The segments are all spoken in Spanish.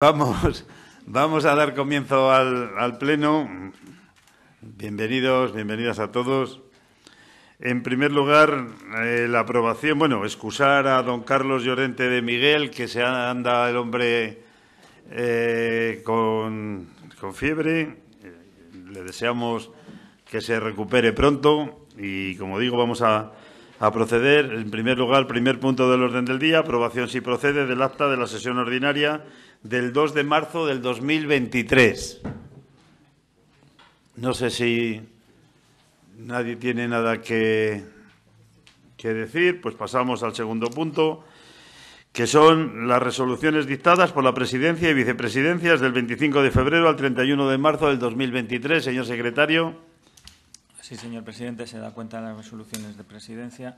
Vamos a dar comienzo al pleno. Bienvenidas a todos. En primer lugar, la aprobación, excusar a don Carlos Llorente de Miguel, que se anda el hombre con fiebre. Le deseamos que se recupere pronto y, como digo, vamos a proceder. En primer lugar, primer punto del orden del día, aprobación, si procede, del acta de la sesión ordinaria del 2 de marzo del 2023. No sé si nadie tiene nada que decir, pues pasamos al segundo punto, que son las resoluciones dictadas por la Presidencia y Vicepresidencias del 25 de febrero al 31 de marzo del 2023. Señor secretario. Sí, señor presidente, se da cuenta de las resoluciones de Presidencia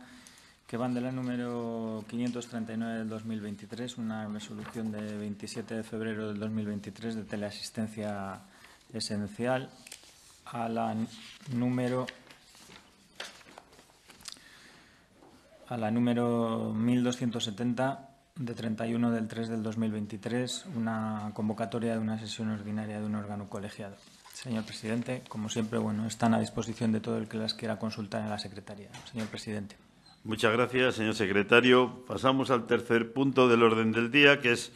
que van de la número 539 del 2023, una resolución de 27 de febrero del 2023 de teleasistencia esencial, a la número 1270 de 31 del 3 del 2023, una convocatoria de una sesión ordinaria de un órgano colegiado. Señor presidente, como siempre, están a disposición de todo el que las quiera consultar en la Secretaría. Señor presidente. Muchas gracias, señor secretario. Pasamos al tercer punto del orden del día, que es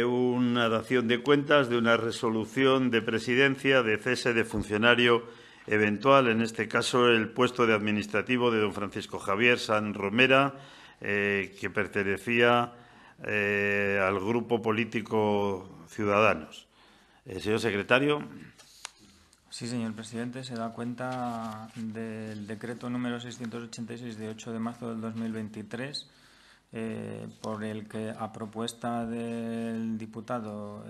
una dación de cuentas de una resolución de presidencia de cese de funcionario eventual, en este caso el puesto de administrativo de don Francisco Javier San Romera, que pertenecía al grupo político Ciudadanos. Señor secretario. Sí, señor presidente, se da cuenta del decreto número 686 de 8 de marzo del 2023, por el que, a propuesta del diputado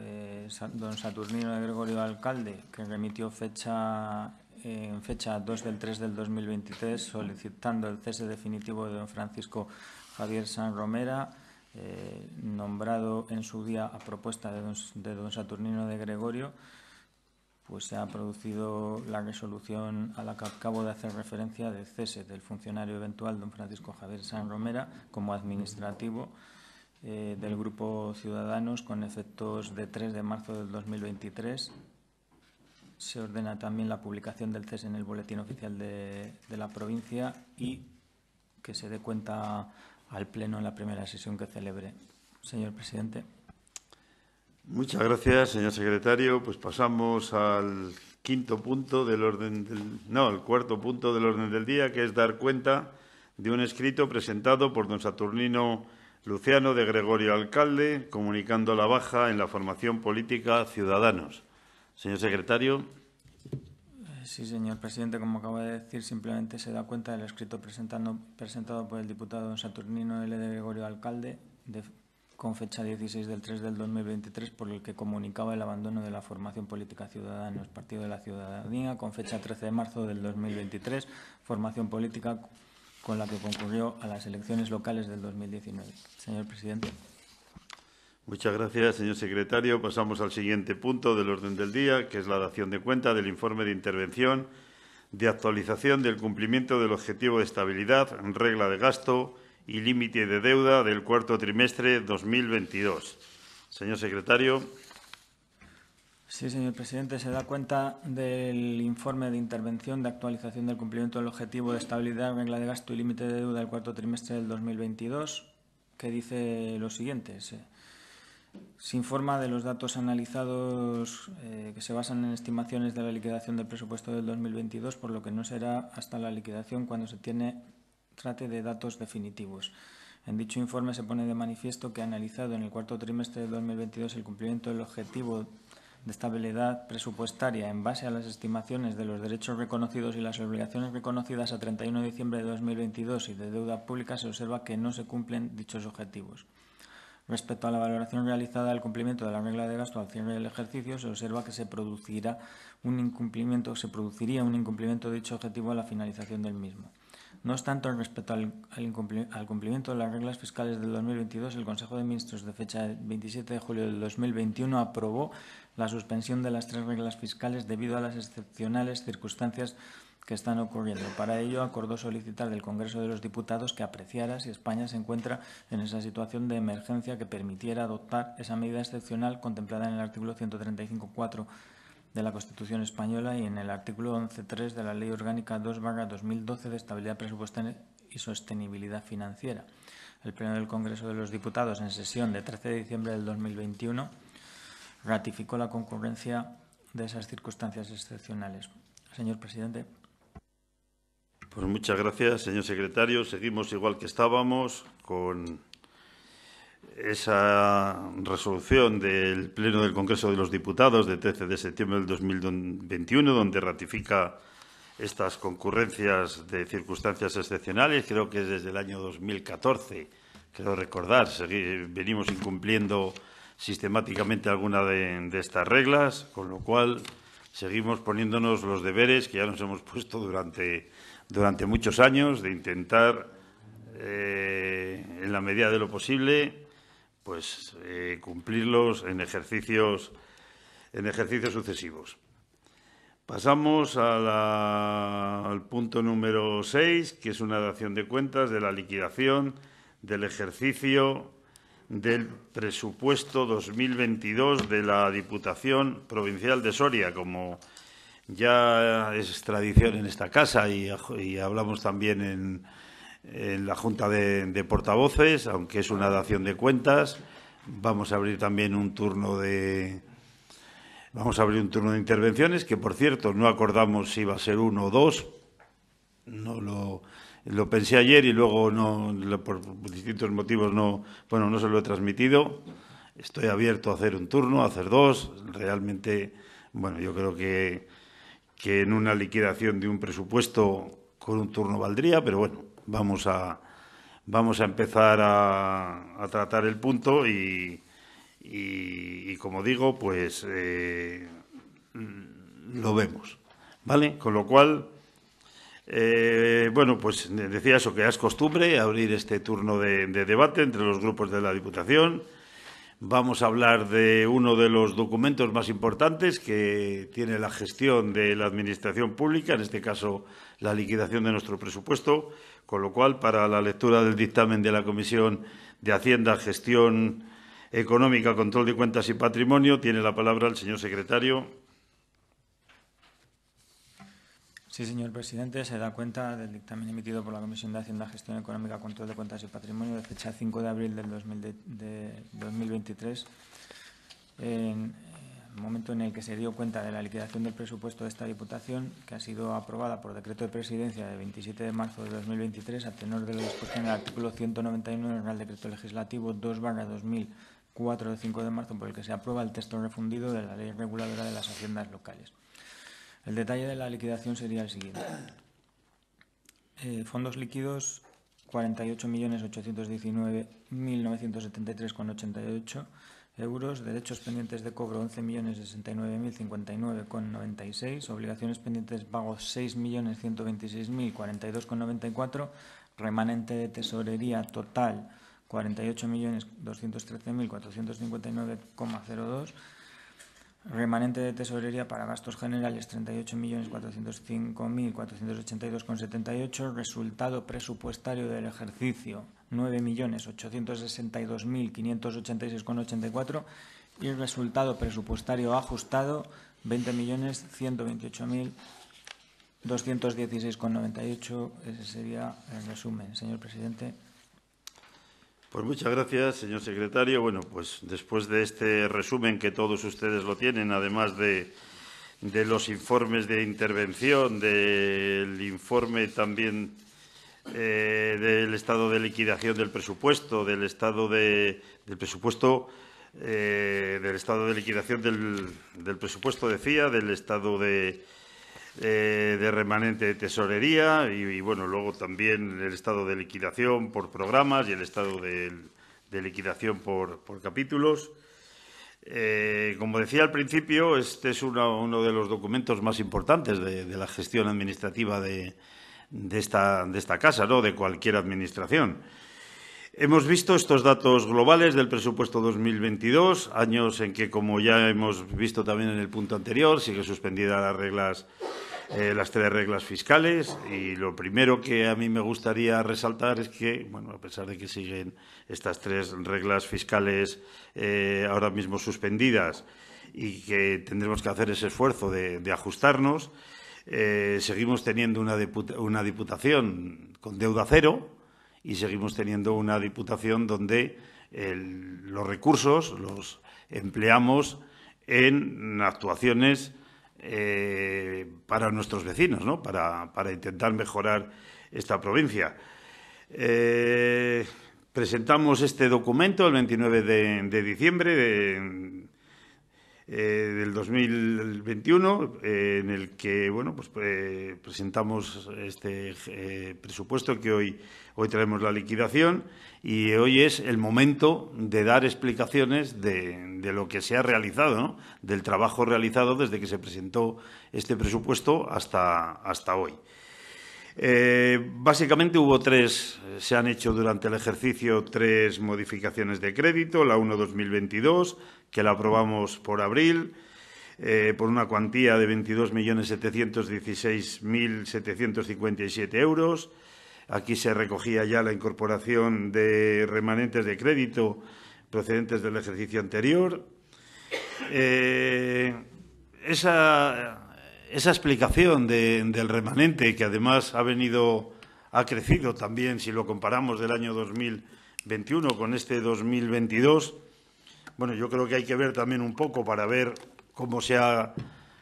don Saturnino de Gregorio Alcalde, que remitió en fecha 2 del 3 del 2023, solicitando el cese definitivo de don Francisco Javier San Romera, nombrado en su día a propuesta de don Saturnino de Gregorio, pues se ha producido la resolución a la que acabo de hacer referencia de cese del funcionario eventual don Francisco Javier San Romera como administrativo del Grupo Ciudadanos con efectos de 3 de marzo del 2023. Se ordena también la publicación del cese en el Boletín Oficial de la provincia y que se dé cuenta al Pleno en la primera sesión que celebre. Señor presidente. Muchas gracias, señor secretario. Pues pasamos al cuarto punto del orden del día, que es dar cuenta de un escrito presentado por don Saturnino Luciano de Gregorio Alcalde, comunicando la baja en la formación política Ciudadanos. Señor secretario. Sí, señor presidente. Como acabo de decir, simplemente se da cuenta del escrito presentado por el diputado don Saturnino L. de Gregorio Alcalde, con fecha 16 del 3 del 2023, por el que comunicaba el abandono de la formación política Ciudadanos, Partido de la Ciudadanía, con fecha 13 de marzo del 2023, formación política con la que concurrió a las elecciones locales del 2019. Señor presidente. Muchas gracias, señor secretario. Pasamos al siguiente punto del orden del día, que es la dación de cuenta del informe de intervención de actualización del cumplimiento del objetivo de estabilidad, regla de gasto y límite de deuda del cuarto trimestre 2022. Señor secretario. Sí, señor presidente. Se da cuenta del informe de intervención de actualización del cumplimiento del objetivo de estabilidad, regla de gasto y límite de deuda del cuarto trimestre del 2022, que dice lo siguiente. Se informa de los datos analizados que se basan en estimaciones de la liquidación del presupuesto del 2022, por lo que no será hasta la liquidación cuando se trate de datos definitivos. En dicho informe se pone de manifiesto que, analizado en el cuarto trimestre de 2022 el cumplimiento del objetivo de estabilidad presupuestaria en base a las estimaciones de los derechos reconocidos y las obligaciones reconocidas a 31 de diciembre de 2022 y de deuda pública, se observa que no se cumplen dichos objetivos. Respecto a la valoración realizada del cumplimiento de la regla de gasto al cierre del ejercicio, se observa que se produciría un incumplimiento de dicho objetivo a la finalización del mismo. No obstante, respecto al cumplimiento de las reglas fiscales del 2022, el Consejo de Ministros de fecha 27 de julio del 2021 aprobó la suspensión de las 3 reglas fiscales debido a las excepcionales circunstancias que están ocurriendo. Para ello, acordó solicitar del Congreso de los Diputados que apreciara si España se encuentra en esa situación de emergencia que permitiera adoptar esa medida excepcional contemplada en el artículo 135.4 de la Constitución española y en el artículo 11.3 de la Ley Orgánica 2/2012 de Estabilidad Presupuestaria y Sostenibilidad Financiera. El Pleno del Congreso de los Diputados, en sesión de 13 de diciembre del 2021, ratificó la concurrencia de esas circunstancias excepcionales. Señor presidente. Pues muchas gracias, señor secretario. Seguimos igual que estábamos con esa resolución del Pleno del Congreso de los Diputados de 13 de septiembre del 2021, donde ratifica estas concurrencias de circunstancias excepcionales. Creo que es desde el año 2014, creo recordar, venimos incumpliendo sistemáticamente alguna de estas reglas, con lo cual seguimos poniéndonos los deberes que ya nos hemos puesto durante muchos años de intentar, en la medida de lo posible, pues cumplirlos en ejercicios sucesivos. Pasamos al punto número 6, que es una dación de cuentas de la liquidación del ejercicio del presupuesto 2022 de la Diputación Provincial de Soria. Como ya es tradición en esta casa y hablamos también en la Junta de Portavoces, aunque es una dación de cuentas, vamos a abrir también un turno de intervenciones, que por cierto no acordamos si iba a ser 1 o 2. No lo pensé ayer y luego por distintos motivos no se lo he transmitido. Estoy abierto a hacer un turno, a hacer 2. Realmente, yo creo que en una liquidación de un presupuesto con un turno valdría, pero bueno, vamos a empezar a tratar el punto y como digo, pues lo vemos, ¿vale? Con lo cual, pues decía eso, que es costumbre abrir este turno de debate entre los grupos de la Diputación. Vamos a hablar de uno de los documentos más importantes que tiene la gestión de la Administración Pública, en este caso la liquidación de nuestro presupuesto, con lo cual, para la lectura del dictamen de la Comisión de Hacienda, Gestión Económica, Control de Cuentas y Patrimonio, tiene la palabra el señor secretario. Sí, señor presidente. Se da cuenta del dictamen emitido por la Comisión de Hacienda, Gestión Económica, Control de Cuentas y Patrimonio de fecha 5 de abril del 2023, en el momento en el que se dio cuenta de la liquidación del presupuesto de esta Diputación, que ha sido aprobada por decreto de presidencia de 27 de marzo de 2023, a tenor de lo dispuesto en el artículo 191 del Real Decreto Legislativo 2/2004 de 5 de marzo, por el que se aprueba el texto refundido de la Ley Reguladora de las Haciendas Locales. El detalle de la liquidación sería el siguiente. Fondos líquidos 48.819.973,88 euros, derechos pendientes de cobro 11.069.059,96, obligaciones pendientes de pago 6.126.042,94, remanente de tesorería total 48.213.459,02, remanente de tesorería para gastos generales 38.405.482,78, resultado presupuestario del ejercicio 9.862.586,84 y resultado presupuestario ajustado 20.128.216,98. Ese sería el resumen, señor presidente. Pues muchas gracias, señor secretario. Bueno, pues después de este resumen, que todos ustedes lo tienen, además de los informes de intervención, del informe también del estado de liquidación del presupuesto, del estado de liquidación del presupuesto, decía, del estado de remanente de tesorería y luego también el estado de liquidación por programas y el estado de liquidación por capítulos. Como decía al principio, este es uno de los documentos más importantes de la gestión administrativa de esta casa, ¿no?, de cualquier administración. Hemos visto estos datos globales del presupuesto 2022, años en que, como ya hemos visto también en el punto anterior, sigue suspendida las reglas las 3 reglas fiscales, y lo primero que a mí me gustaría resaltar es que, bueno, a pesar de que siguen estas 3 reglas fiscales ahora mismo suspendidas y que tendremos que hacer ese esfuerzo de ajustarnos, seguimos teniendo una diputación con deuda cero y seguimos teniendo una diputación donde los recursos los empleamos en actuaciones para nuestros vecinos, ¿no? Para intentar mejorar esta provincia. Presentamos este documento el 29 de diciembre del 2021, en el que bueno, pues, presentamos este presupuesto que hoy traemos la liquidación, y hoy es el momento de dar explicaciones de lo que se ha realizado, ¿no? Del trabajo realizado desde que se presentó este presupuesto hasta hoy. Básicamente se han hecho durante el ejercicio 3 modificaciones de crédito. La 1-2022, que la aprobamos por abril, por una cuantía de 22.716.757 euros. Aquí se recogía ya la incorporación de remanentes de crédito procedentes del ejercicio anterior. Esa explicación del remanente, que además ha crecido también si lo comparamos del año 2021 con este 2022, bueno, yo creo que hay que ver también un poco, para ver cómo se ha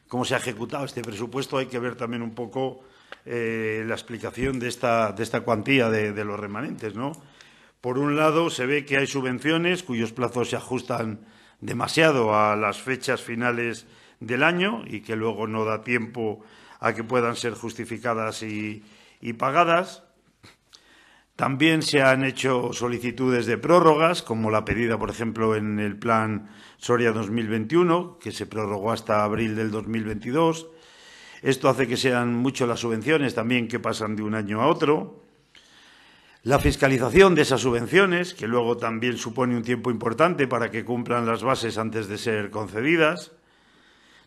ejecutado este presupuesto, hay que ver también un poco la explicación de esta cuantía de los remanentes, ¿no? Por un lado, se ve que hay subvenciones cuyos plazos se ajustan demasiado a las fechas finales del año y que luego no da tiempo a que puedan ser justificadas y pagadas. También se han hecho solicitudes de prórrogas, como la pedida, por ejemplo, en el Plan Soria 2021, que se prorrogó hasta abril del 2022. Esto hace que sean mucho las subvenciones también que pasan de un año a otro. La fiscalización de esas subvenciones, que luego también supone un tiempo importante para que cumplan las bases antes de ser concedidas.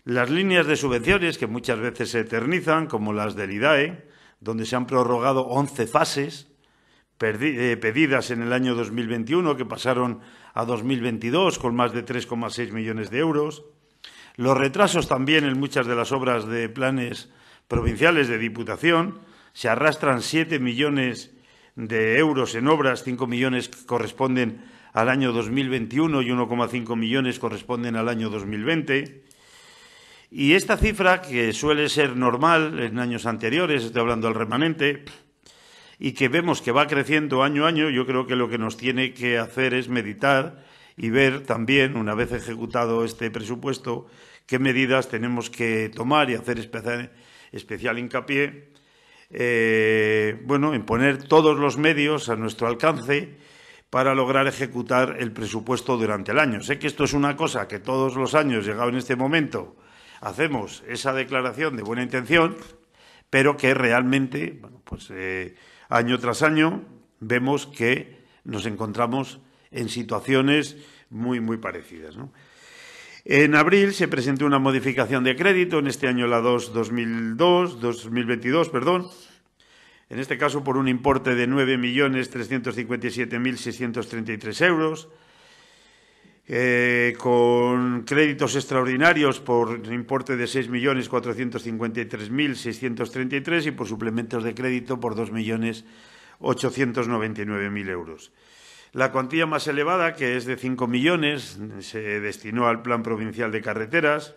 Las líneas de subvenciones, que muchas veces se eternizan, como las del IDAE, donde se han prorrogado 11 fases pedidas en el año 2021, que pasaron a 2022 con más de 3,6 millones de euros. Los retrasos también en muchas de las obras de planes provinciales de Diputación. Se arrastran 7 millones de euros en obras, 5 millones corresponden al año 2021 y 1,5 millones corresponden al año 2020. Y esta cifra, que suele ser normal en años anteriores, estoy hablando del remanente, y que vemos que va creciendo año a año, yo creo que lo que nos tiene que hacer es meditar y ver también, una vez ejecutado este presupuesto, qué medidas tenemos que tomar y hacer especial hincapié en poner todos los medios a nuestro alcance para lograr ejecutar el presupuesto durante el año. Sé que esto es una cosa que todos los años, llegado en este momento, hacemos esa declaración de buena intención, pero que realmente, año tras año, vemos que nos encontramos en situaciones muy, muy parecidas, ¿no? En abril se presentó una modificación de crédito, en este año la 2022, en este caso por un importe de 9.357.633 euros, con créditos extraordinarios por importe de 6.453.633 y por suplementos de crédito por 2.899.000 euros. La cuantía más elevada, que es de 5 millones, se destinó al Plan Provincial de Carreteras,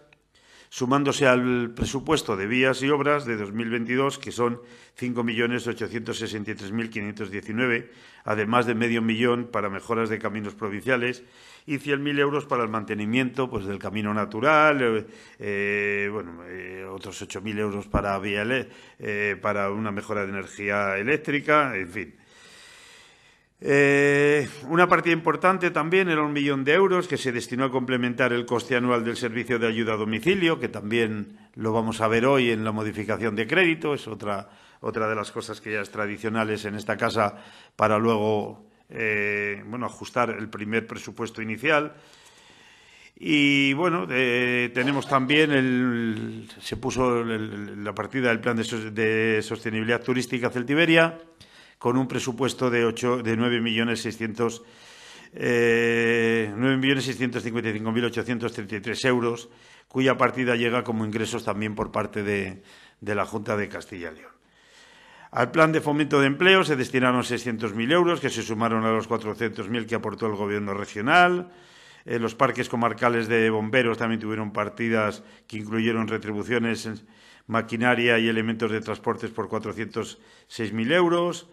sumándose al presupuesto de vías y obras de 2022, que son 5.863.519, además de medio millón para mejoras de caminos provinciales y 100.000 euros para el mantenimiento del camino natural, otros 8.000 euros para para una mejora de energía eléctrica, en fin. Una partida importante también era 1 millón de euros que se destinó a complementar el coste anual del servicio de ayuda a domicilio, que también lo vamos a ver hoy en la modificación de crédito. Es otra de las cosas que ya es tradicionales en esta casa para luego ajustar el primer presupuesto inicial. Y bueno, tenemos también se puso la partida del Plan de Sostenibilidad Turística Celtiberia con un presupuesto de 9.655.833 euros, cuya partida llega como ingresos también por parte de la Junta de Castilla y León. Al Plan de Fomento de Empleo se destinaron 600.000 euros, que se sumaron a los 400.000 que aportó el Gobierno regional. Los parques comarcales de bomberos también tuvieron partidas que incluyeron retribuciones en maquinaria y elementos de transportes por 406.000 euros.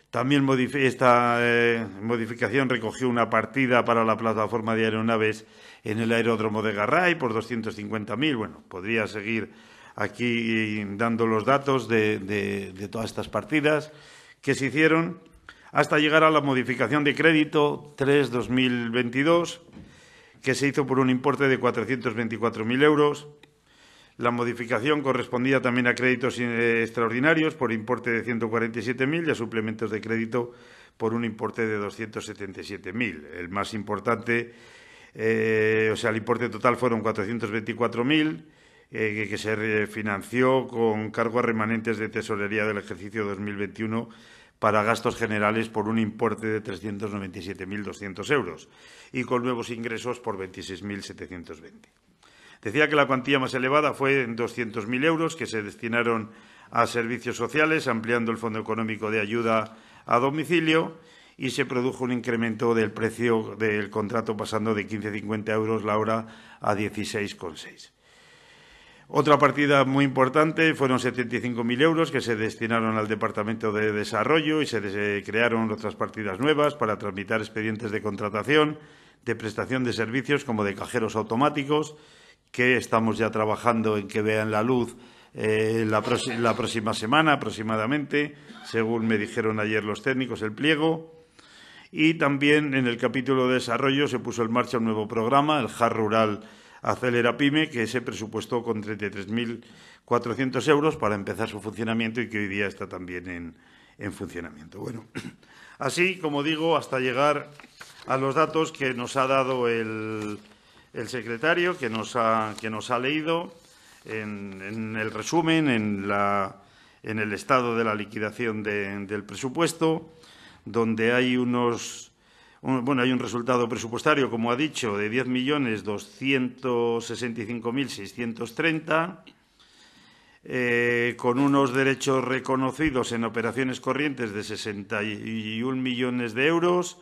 También esta modificación recogió una partida para la plataforma de aeronaves en el aeródromo de Garray por 250.000. Bueno, podría seguir aquí dando los datos de todas estas partidas que se hicieron hasta llegar a la modificación de crédito 3-2022, que se hizo por un importe de 424.000 euros. La modificación correspondía también a créditos extraordinarios por importe de 147.000 y a suplementos de crédito por un importe de 277.000. El más importante, el importe total fueron 424.000, que se financió con cargo a remanentes de tesorería del ejercicio 2021 para gastos generales por un importe de 397.200 euros y con nuevos ingresos por 26.720. Decía que la cuantía más elevada fue en 200.000 euros que se destinaron a servicios sociales, ampliando el Fondo Económico de Ayuda a Domicilio, y se produjo un incremento del precio del contrato pasando de 15,50 euros la hora a 16,6. Otra partida muy importante fueron 75.000 euros que se destinaron al Departamento de Desarrollo y se crearon otras partidas nuevas para tramitar expedientes de contratación, de prestación de servicios como de cajeros automáticos, que estamos ya trabajando en que vean la luz la próxima semana aproximadamente, según me dijeron ayer los técnicos, el pliego. Y también en el capítulo de desarrollo se puso en marcha un nuevo programa, el JAR Rural Acelera Pyme, que se presupuestó con 33.400 euros para empezar su funcionamiento y que hoy día está también en funcionamiento. Bueno, así, como digo, hasta llegar a los datos que nos ha dado el secretario, que nos ha leído en el resumen, en el estado de la liquidación del presupuesto, donde hay hay un resultado presupuestario, como ha dicho, de 10.265.630, con unos derechos reconocidos en operaciones corrientes de 61 millones de euros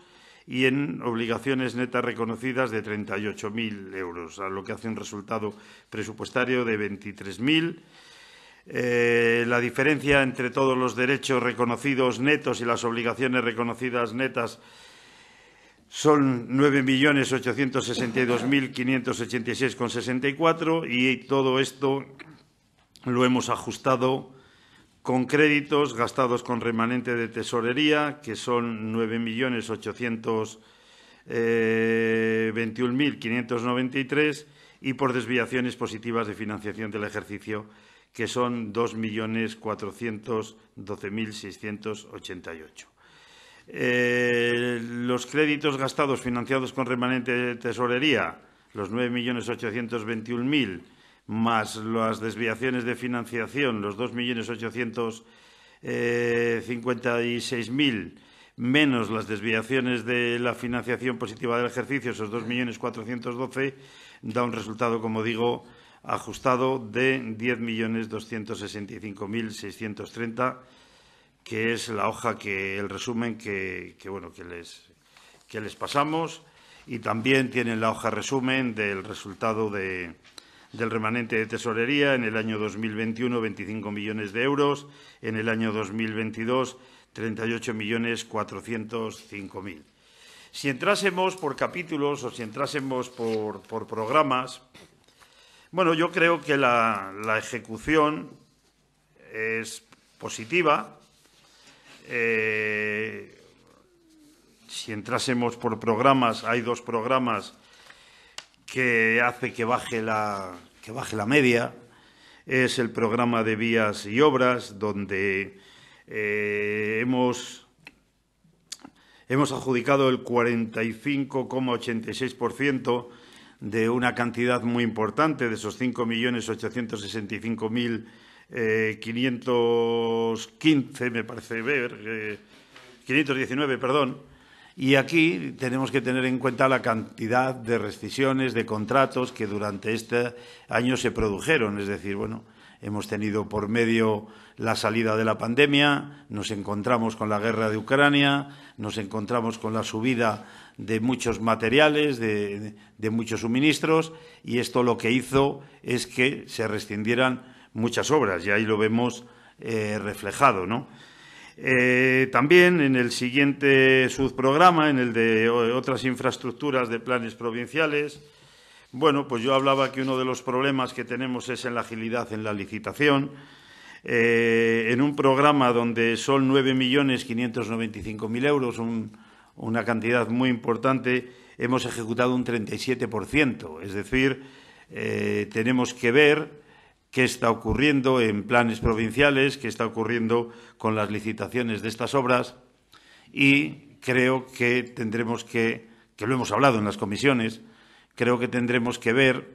y en obligaciones netas reconocidas de 38.000 euros, a lo que hace un resultado presupuestario de 23.000. La diferencia entre todos los derechos reconocidos netos y las obligaciones reconocidas netas son 9.862.586,64 y todo esto lo hemos ajustado con créditos gastados con remanente de tesorería, que son 9.821.593, y por desviaciones positivas de financiación del ejercicio, que son 2.412.688. Los créditos gastados financiados con remanente de tesorería, los 9.821.000, más las desviaciones de financiación, los 2.856.000, menos las desviaciones de la financiación positiva del ejercicio, esos 2.412.000, da un resultado, como digo, ajustado de 10.265.630, que es la hoja el resumen que les pasamos, y también tienen la hoja resumen del resultado del remanente de tesorería en el año 2021, 25 millones de euros, en el año 2022, 38.405.000. Si entrásemos por capítulos o si entrásemos por programas, bueno, yo creo que la ejecución es positiva. Si entrásemos por programas, hay dos programas que hace que baje la media. Es el programa de vías y obras, donde hemos adjudicado el 45,86% de una cantidad muy importante, de esos 5.865.515, me parece ver, 519, perdón. Y aquí tenemos que tener en cuenta la cantidad de rescisiones, de contratos que durante este año se produjeron. Es decir, bueno, hemos tenido por medio la salida de la pandemia, nos encontramos con la guerra de Ucrania, nos encontramos con la subida de muchos materiales, de muchos suministros, y esto lo que hizo es que se rescindieran muchas obras, y ahí lo vemos reflejado, ¿no? También en el siguiente subprograma, en el de otras infraestructuras de planes provinciales, bueno, pues yo hablaba que uno de los problemas que tenemos es en la agilidad en la licitación. En un programa donde son 9.595.000 euros, una cantidad muy importante, hemos ejecutado un 37%. Es decir, tenemos que ver qué está ocurriendo en planes provinciales, qué está ocurriendo con las licitaciones de estas obras, y creo que tendremos que lo hemos hablado en las comisiones, creo que tendremos que ver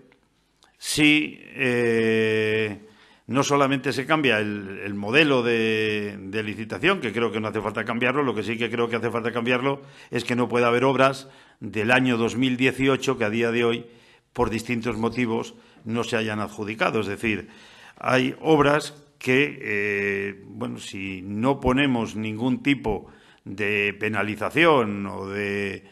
si no solamente se cambia el modelo de licitación, que creo que no hace falta cambiarlo, lo que sí que creo que hace falta cambiarlo es que no puede haber obras del año 2018 que a día de hoy, por distintos motivos, no se hayan adjudicado. Es decir, hay obras que, bueno, si no ponemos ningún tipo de penalización o de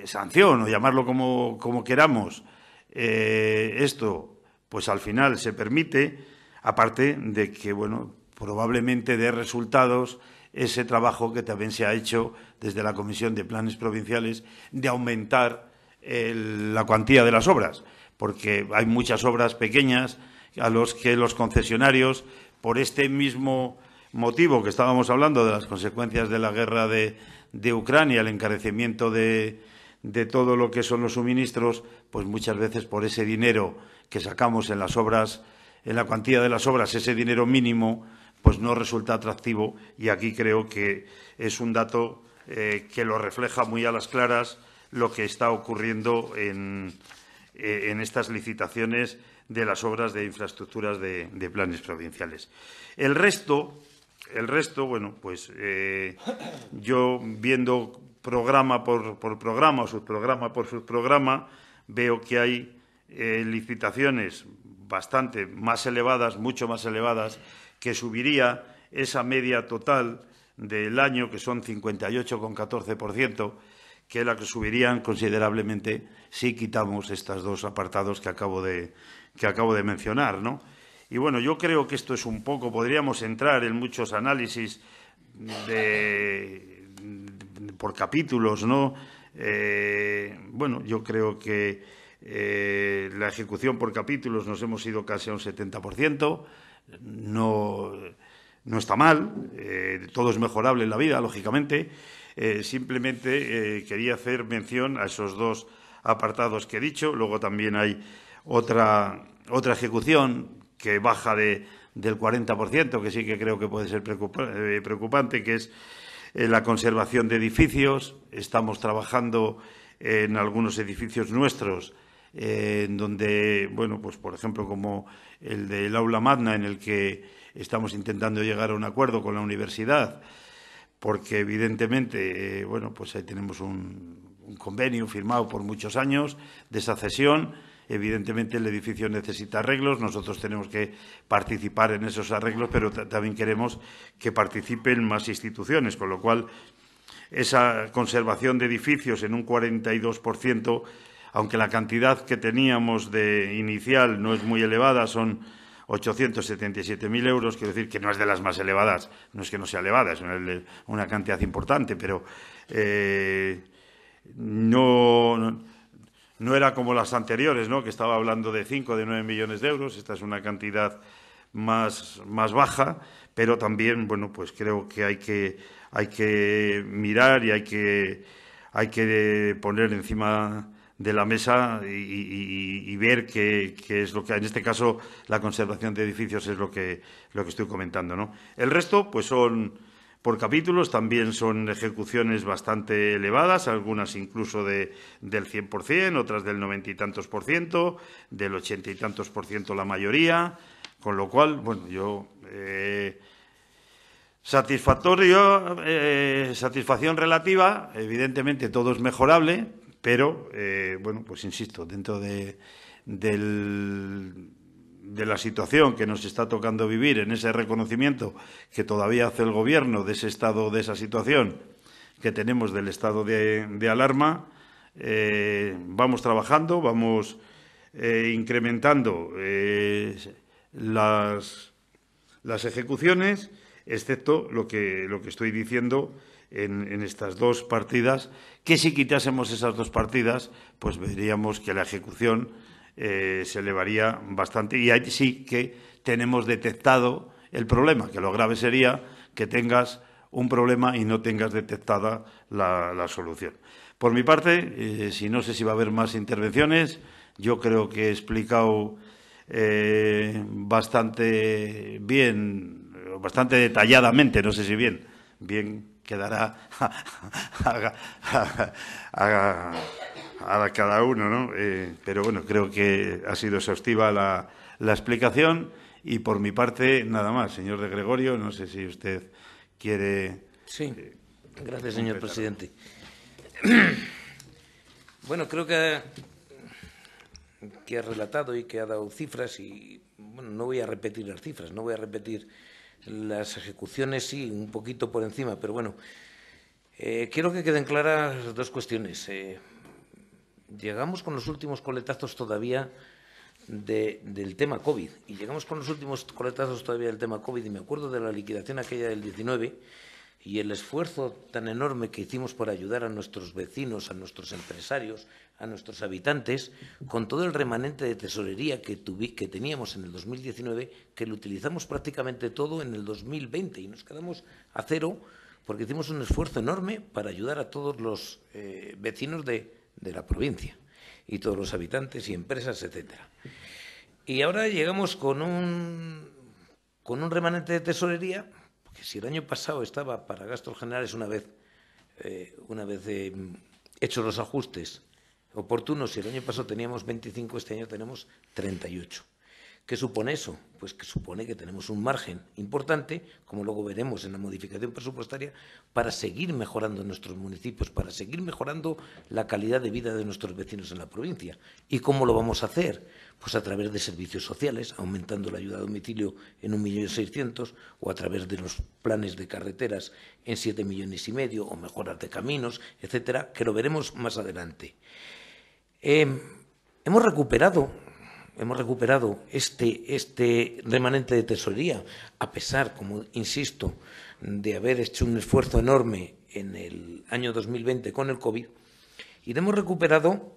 sanción, o llamarlo como queramos, esto, pues al final se permite, aparte de que, bueno, probablemente dé resultados ese trabajo que también se ha hecho desde la Comisión de Planes Provinciales de aumentar la cuantía de las obras, porque hay muchas obras pequeñas a los que los concesionarios, por este mismo motivo que estábamos hablando de las consecuencias de la guerra de Ucrania, el encarecimiento de todo lo que son los suministros, pues muchas veces por ese dinero que sacamos en las obras, en la cuantía de las obras, ese dinero mínimo, pues no resulta atractivo, y aquí creo que es un dato que lo refleja muy a las claras lo que está ocurriendo en estas licitaciones de las obras de infraestructuras de planes provinciales. El resto, bueno, pues yo viendo programa por programa o subprograma por subprograma, veo que hay licitaciones bastante más elevadas, mucho más elevadas, que subiría esa media total del año, que son 58,14%, que es la que subirían considerablemente si quitamos estos dos apartados que acabo de mencionar, ¿no? Y bueno, yo creo que esto es un poco, podríamos entrar en muchos análisis por capítulos, ¿no? Bueno, yo creo que la ejecución por capítulos nos hemos ido casi a un 70%, no está mal, todo es mejorable en la vida, lógicamente. Simplemente quería hacer mención a esos dos apartados que he dicho. Luego también hay otra ejecución que baja del 40%, que sí que creo que puede ser preocupante, que es la conservación de edificios. Estamos trabajando en algunos edificios nuestros, en donde, bueno, pues por ejemplo, como el del Aula Magna, en el que estamos intentando llegar a un acuerdo con la universidad, porque evidentemente, bueno, pues ahí tenemos un convenio firmado por muchos años de esa cesión. Evidentemente el edificio necesita arreglos, nosotros tenemos que participar en esos arreglos, pero también queremos que participen más instituciones, con lo cual esa conservación de edificios en un 42%, aunque la cantidad que teníamos de inicial no es muy elevada, son 877.000 euros, quiero decir que no es de las más elevadas, no es que no sea elevada, es una cantidad importante, pero no era como las anteriores, ¿no?, que estaba hablando de 5 o de 9 millones de euros. Esta es una cantidad más baja, pero también, bueno, pues creo que hay que mirar y hay que poner encima de la mesa y ver qué es lo que, en este caso, la conservación de edificios es lo que estoy comentando, ¿no? El resto, pues son por capítulos. También son ejecuciones bastante elevadas, algunas incluso del 100%, otras del 90 y tantos por ciento, del 80 y tantos por ciento la mayoría, con lo cual, bueno, yo satisfacción relativa, evidentemente todo es mejorable, pero, bueno, pues insisto, dentro de la situación que nos está tocando vivir, en ese reconocimiento que todavía hace el Gobierno de ese estado, de esa situación que tenemos del estado de alarma, vamos trabajando, vamos incrementando las ejecuciones, excepto lo que estoy diciendo en estas dos partidas, que si quitásemos esas dos partidas, pues veríamos que la ejecución se elevaría bastante, y ahí sí que tenemos detectado el problema, que lo grave sería que tengas un problema y no tengas detectada la solución. Por mi parte, si no sé si va a haber más intervenciones, yo creo que he explicado bastante bien, bastante detalladamente, no sé si bien quedará a cada uno, ¿no? Pero bueno, creo que ha sido exhaustiva la explicación, y por mi parte nada más. Señor de Gregorio, no sé si usted quiere. Sí, gracias, señor presidente. Bueno, creo que ha relatado y que ha dado cifras, y bueno, no voy a repetir las cifras, no voy a repetir las ejecuciones, sí, un poquito por encima, pero bueno, quiero que queden claras dos cuestiones. Llegamos con los últimos coletazos todavía del tema COVID, y llegamos con los últimos coletazos todavía del tema COVID, y me acuerdo de la liquidación aquella del 19 y el esfuerzo tan enorme que hicimos por ayudar a nuestros vecinos, a nuestros empresarios, a nuestros habitantes, con todo el remanente de tesorería que teníamos en el 2019, que lo utilizamos prácticamente todo en el 2020 y nos quedamos a cero porque hicimos un esfuerzo enorme para ayudar a todos los vecinos de la provincia y todos los habitantes y empresas, etcétera. Y ahora llegamos con un remanente de tesorería, porque si el año pasado estaba para gastos generales una vez hechos los ajustes oportunos, si el año pasado teníamos 25, este año tenemos 38. ¿Qué supone eso? Pues que supone que tenemos un margen importante, como luego veremos en la modificación presupuestaria, para seguir mejorando nuestros municipios, para seguir mejorando la calidad de vida de nuestros vecinos en la provincia. ¿Y cómo lo vamos a hacer? Pues a través de servicios sociales, aumentando la ayuda a domicilio en 1.600.000, o a través de los planes de carreteras en 7,5 millones, o mejoras de caminos, etcétera, que lo veremos más adelante. Hemos recuperado este remanente de tesorería, a pesar, como insisto, de haber hecho un esfuerzo enorme en el año 2020 con el COVID, y le hemos recuperado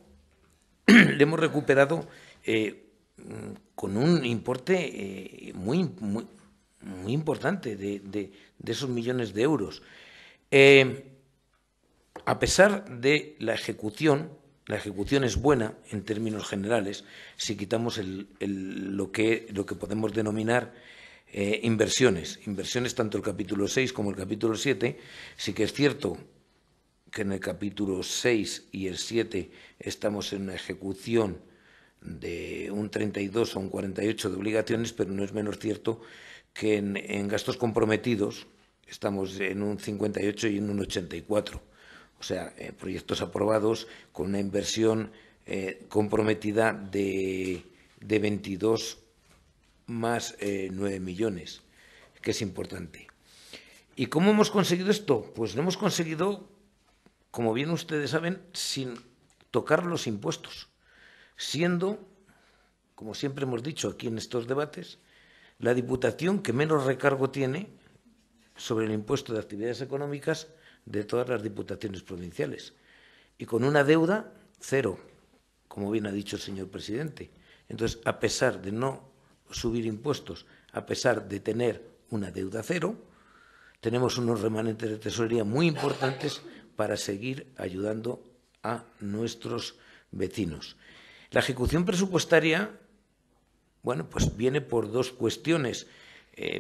con un importe muy importante de esos millones de euros. A pesar de la ejecución es buena en términos generales, si quitamos lo que podemos denominar inversiones tanto el capítulo 6 como el capítulo 7. Sí que es cierto que en el capítulo 6 y el 7 estamos en una ejecución de un 32 o un 48 de obligaciones, pero no es menos cierto que en gastos comprometidos estamos en un 58 y en un 84. O sea, proyectos aprobados con una inversión comprometida de 22 más 9 millones, que es importante. ¿Y cómo hemos conseguido esto? Pues lo hemos conseguido, como bien ustedes saben, sin tocar los impuestos, siendo, como siempre hemos dicho aquí en estos debates, la Diputación que menos recargo tiene sobre el impuesto de actividades económicas de todas las diputaciones provinciales, y con una deuda cero, como bien ha dicho el señor presidente. Entonces, a pesar de no subir impuestos, a pesar de tener una deuda cero, tenemos unos remanentes de tesorería muy importantes para seguir ayudando a nuestros vecinos. La ejecución presupuestaria, bueno, pues viene por dos cuestiones.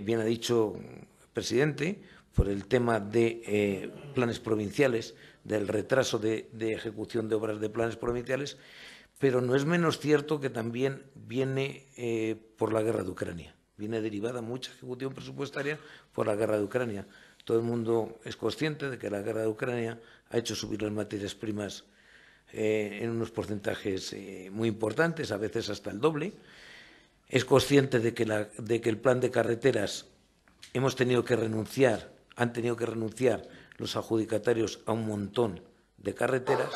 Bien ha dicho el presidente, por el tema de planes provinciales, del retraso de ejecución de obras de planes provinciales, pero no es menos cierto que también viene por la guerra de Ucrania. Viene derivada mucha ejecución presupuestaria por la guerra de Ucrania. Todo el mundo es consciente de que la guerra de Ucrania ha hecho subir las materias primas en unos porcentajes muy importantes, a veces hasta el doble. Es consciente de que el plan de carreteras han tenido que renunciar los adjudicatarios a un montón de carreteras,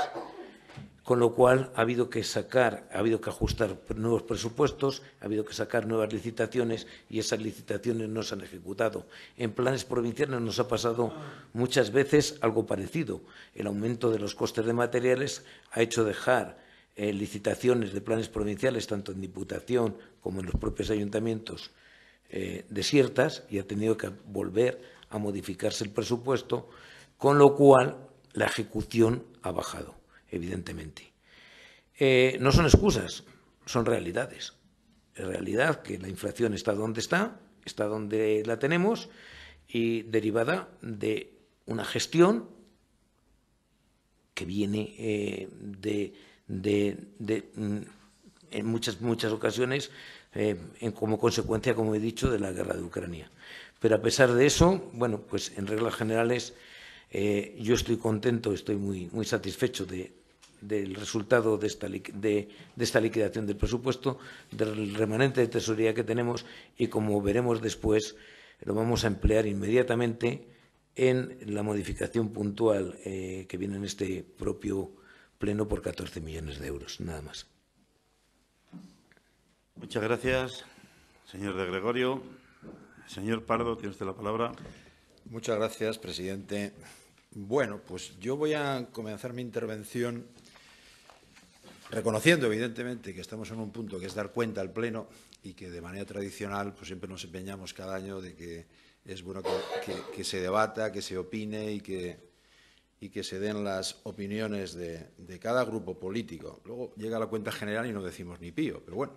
con lo cual ha habido que ajustar nuevos presupuestos, ha habido que sacar nuevas licitaciones y esas licitaciones no se han ejecutado. En planes provinciales nos ha pasado muchas veces algo parecido. El aumento de los costes de materiales ha hecho dejar licitaciones de planes provinciales, tanto en Diputación como en los propios ayuntamientos, desiertas, y ha tenido que volver a modificarse el presupuesto, con lo cual la ejecución ha bajado, evidentemente. No son excusas, son realidades. Es realidad que la inflación está donde está donde la tenemos, y derivada de una gestión que viene en muchas ocasiones como consecuencia, como he dicho, de la guerra de Ucrania. Pero a pesar de eso, bueno, pues en reglas generales yo estoy contento, estoy muy satisfecho del resultado de esta liquidación del presupuesto, del remanente de tesorería que tenemos, y como veremos después, lo vamos a emplear inmediatamente en la modificación puntual que viene en este propio pleno por 14 millones de euros, nada más. Muchas gracias, señor de Gregorio. Señor Pardo, tiene usted la palabra. Muchas gracias, presidente. Bueno, pues yo voy a comenzar mi intervención reconociendo, evidentemente, que estamos en un punto que es dar cuenta al Pleno, y que de manera tradicional pues siempre nos empeñamos cada año de que es bueno que se debata, que se opine y que se den las opiniones de cada grupo político. Luego llega la cuenta general y no decimos ni pío, pero bueno,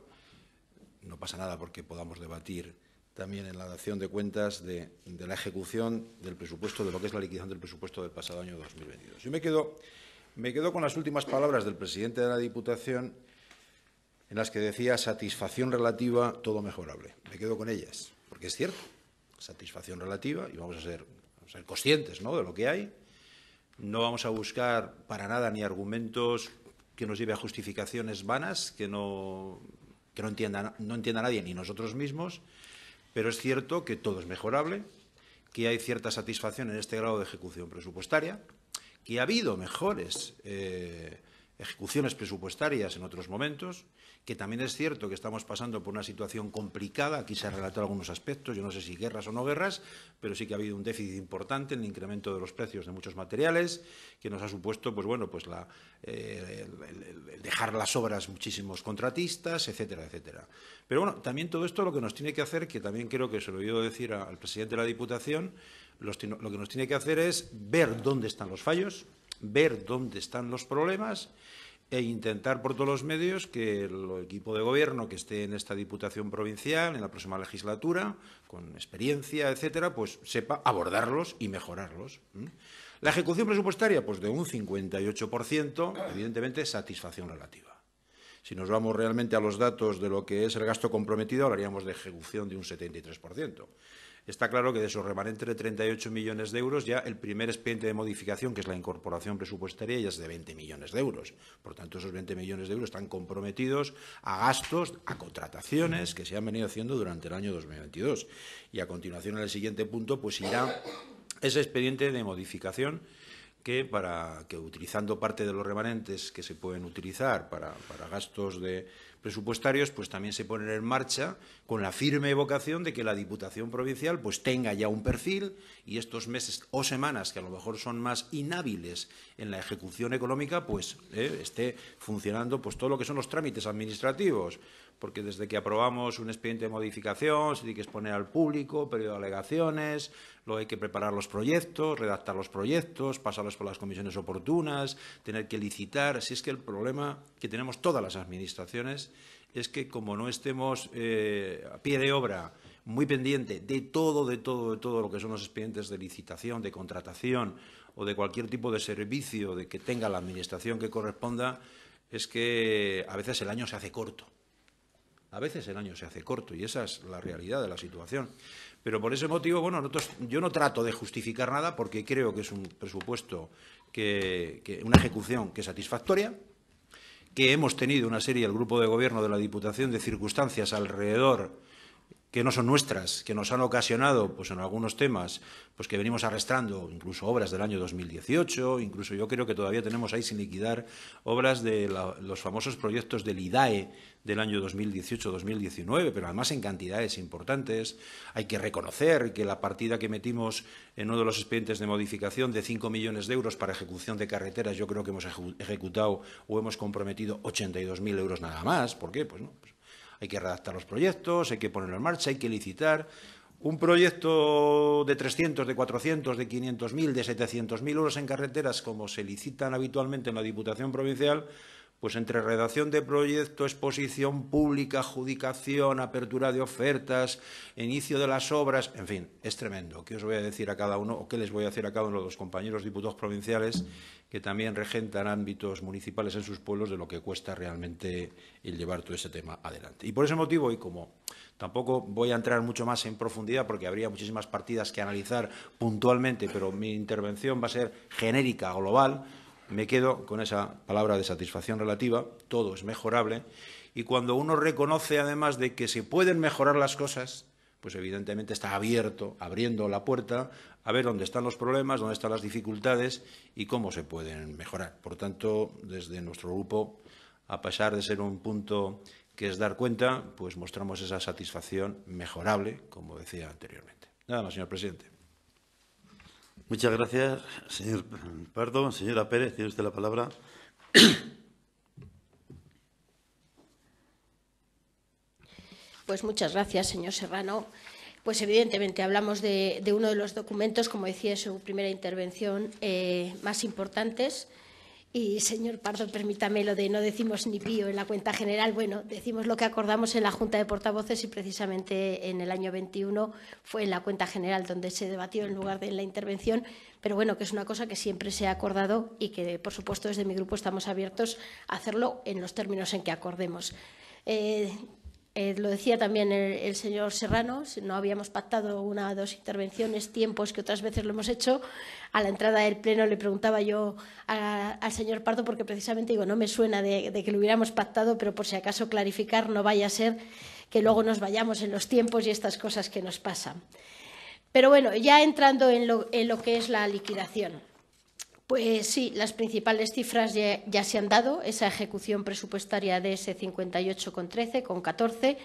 no pasa nada porque podamos debatir también en la dación de cuentas de la ejecución del presupuesto, de lo que es la liquidación del presupuesto del pasado año 2022. Yo me quedo con las últimas palabras del presidente de la Diputación, en las que decía satisfacción relativa, todo mejorable. Me quedo con ellas, porque es cierto, satisfacción relativa, y vamos a ser conscientes, ¿no?, de lo que hay. No vamos a buscar para nada ni argumentos que nos lleve a justificaciones vanas que no entienda nadie, ni nosotros mismos, pero es cierto que todo es mejorable, que hay cierta satisfacción en este grado de ejecución presupuestaria, que ha habido mejores ejecuciones presupuestarias en otros momentos, que también es cierto que estamos pasando por una situación complicada. Aquí se han relatado algunos aspectos, yo no sé si guerras o no guerras, pero sí que ha habido un déficit importante en el incremento de los precios de muchos materiales, que nos ha supuesto, pues bueno, pues el dejar las obras muchísimos contratistas, etcétera, etcétera. Pero bueno, también todo esto lo que nos tiene que hacer, que también creo que se lo he oído decir al presidente de la Diputación, lo que nos tiene que hacer es ver dónde están los fallos, ver dónde están los problemas, e intentar por todos los medios que el equipo de gobierno que esté en esta Diputación provincial, en la próxima legislatura, con experiencia, etcétera, pues sepa abordarlos y mejorarlos. La ejecución presupuestaria, pues de un 58%, evidentemente satisfacción relativa. Si nos vamos realmente a los datos de lo que es el gasto comprometido, hablaríamos de ejecución de un 73%. Está claro que de esos remanentes de 38 millones de euros, ya el primer expediente de modificación, que es la incorporación presupuestaria, ya es de 20 millones de euros. Por tanto, esos 20 millones de euros están comprometidos a gastos, a contrataciones que se han venido haciendo durante el año 2022. Y a continuación, en el siguiente punto, pues irá ese expediente de modificación que utilizando parte de los remanentes que se pueden utilizar para gastos presupuestarios, pues también se ponen en marcha con la firme vocación de que la Diputación provincial pues tenga ya un perfil, y estos meses o semanas que a lo mejor son más inhábiles en la ejecución económica, pues esté funcionando pues todo lo que son los trámites administrativos, porque desde que aprobamos un expediente de modificación se tiene que exponer al público, periodo de alegaciones, luego hay que preparar los proyectos, redactar los proyectos, pasarlos por las comisiones oportunas, tener que licitar. Así es que el problema que tenemos todas las administraciones es que, como no estemos a pie de obra muy pendiente de todo lo que son los expedientes de licitación, de contratación o de cualquier tipo de servicio de que tenga la Administración que corresponda, es que a veces el año se hace corto. A veces el año se hace corto y esa es la realidad de la situación. Pero por ese motivo, bueno, yo no trato de justificar nada porque creo que es un presupuesto, una ejecución que es satisfactoria, que hemos tenido una serie, el Grupo de Gobierno de la Diputación, de circunstancias alrededor que no son nuestras, que nos han ocasionado, pues en algunos temas, pues que venimos arrastrando incluso obras del año 2018, incluso yo creo que todavía tenemos ahí sin liquidar obras de los famosos proyectos del IDAE del año 2018-2019, pero además en cantidades importantes. Hay que reconocer que la partida que metimos en uno de los expedientes de modificación de 5 millones de euros para ejecución de carreteras, yo creo que hemos ejecutado o hemos comprometido 82.000 euros nada más. ¿Por qué? Pues no, hay que redactar los proyectos, hay que ponerlo en marcha, hay que licitar. Un proyecto de 300, de 400, de 500.000, de 700.000 euros en carreteras, como se licitan habitualmente en la Diputación Provincial, pues entre redacción de proyecto, exposición pública, adjudicación, apertura de ofertas, inicio de las obras, en fin, es tremendo. ¿Qué os voy a decir a cada uno o qué les voy a decir a cada uno de los compañeros diputados provinciales que también regentan ámbitos municipales en sus pueblos de lo que cuesta realmente el llevar todo ese tema adelante? Y por ese motivo, y como tampoco voy a entrar mucho más en profundidad porque habría muchísimas partidas que analizar puntualmente, pero mi intervención va a ser genérica, global, me quedo con esa palabra de satisfacción relativa. Todo es mejorable y cuando uno reconoce además de que se pueden mejorar las cosas, pues evidentemente está abriendo la puerta a ver dónde están los problemas, dónde están las dificultades y cómo se pueden mejorar. Por tanto, desde nuestro grupo, a pesar de ser un punto que es dar cuenta, pues mostramos esa satisfacción mejorable, como decía anteriormente. Nada más, señor presidente. Muchas gracias, señor Pardo. Señora Pérez, tiene usted la palabra. Pues muchas gracias, señor Serrano. Pues evidentemente hablamos de uno de los documentos, como decía en su primera intervención, más importantes. Y, señor Pardo, permítame lo de no decimos ni pío en la cuenta general. Bueno, decimos lo que acordamos en la Junta de Portavoces y precisamente en el año 21 fue en la cuenta general donde se debatió en lugar de en la intervención. Pero bueno, que es una cosa que siempre se ha acordado y que, por supuesto, desde mi grupo estamos abiertos a hacerlo en los términos en que acordemos. Lo decía también el señor Serrano, no habíamos pactado una o dos intervenciones, tiempos que otras veces lo hemos hecho. A la entrada del Pleno le preguntaba yo al señor Pardo, porque precisamente digo, no me suena de que lo hubiéramos pactado, pero por si acaso clarificar, no vaya a ser que luego nos vayamos en los tiempos y estas cosas que nos pasan. Pero bueno, ya entrando en lo que es la liquidación. Pues sí, las principales cifras ya se han dado, esa ejecución presupuestaria de ese 58,13, con 14,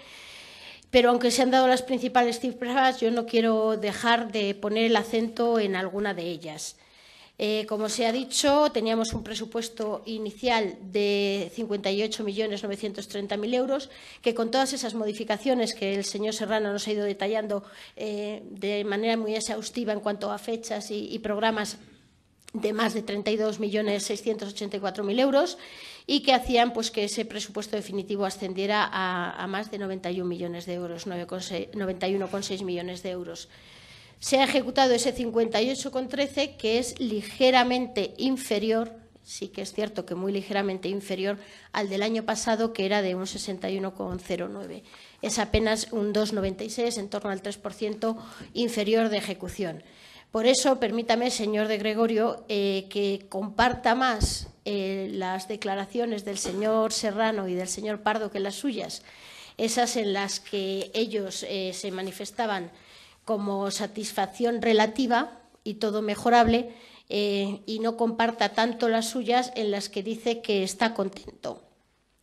pero aunque se han dado las principales cifras, yo no quiero dejar de poner el acento en alguna de ellas. Como se ha dicho, teníamos un presupuesto inicial de 58.930.000 euros, que con todas esas modificaciones que el señor Serrano nos ha ido detallando de manera muy exhaustiva en cuanto a fechas y programas, de más de 32.684.000 euros y que hacían pues, que ese presupuesto definitivo ascendiera a más de 91 millones de euros, 91,6 millones de euros. Se ha ejecutado ese 58,13, que es ligeramente inferior, sí que es cierto que muy ligeramente inferior al del año pasado, que era de un 61,09. Es apenas un 2,96, en torno al 3% inferior de ejecución. Por eso, permítame, señor de Gregorio, que comparta más las declaraciones del señor Serrano y del señor Pardo que las suyas, esas en las que ellos se manifestaban como satisfacción relativa y todo mejorable, y no comparta tanto las suyas en las que dice que está contento.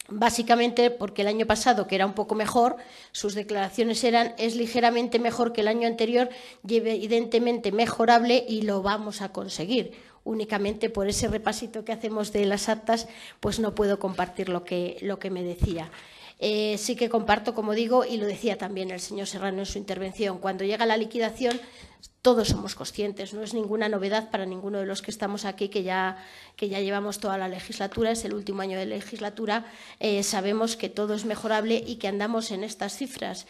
Básicamente porque el año pasado, que era un poco mejor, sus declaraciones eran es ligeramente mejor que el año anterior y evidentemente mejorable y lo vamos a conseguir. Únicamente por ese repasito que hacemos de las actas, pues no puedo compartir lo que me decía. Sí que comparto, como digo, y lo decía también el señor Serrano en su intervención, cuando llega la liquidación todos somos conscientes, no es ninguna novedad para ninguno de los que estamos aquí, que ya llevamos toda la legislatura, es el último año de legislatura, sabemos que todo es mejorable y que andamos en estas cifras.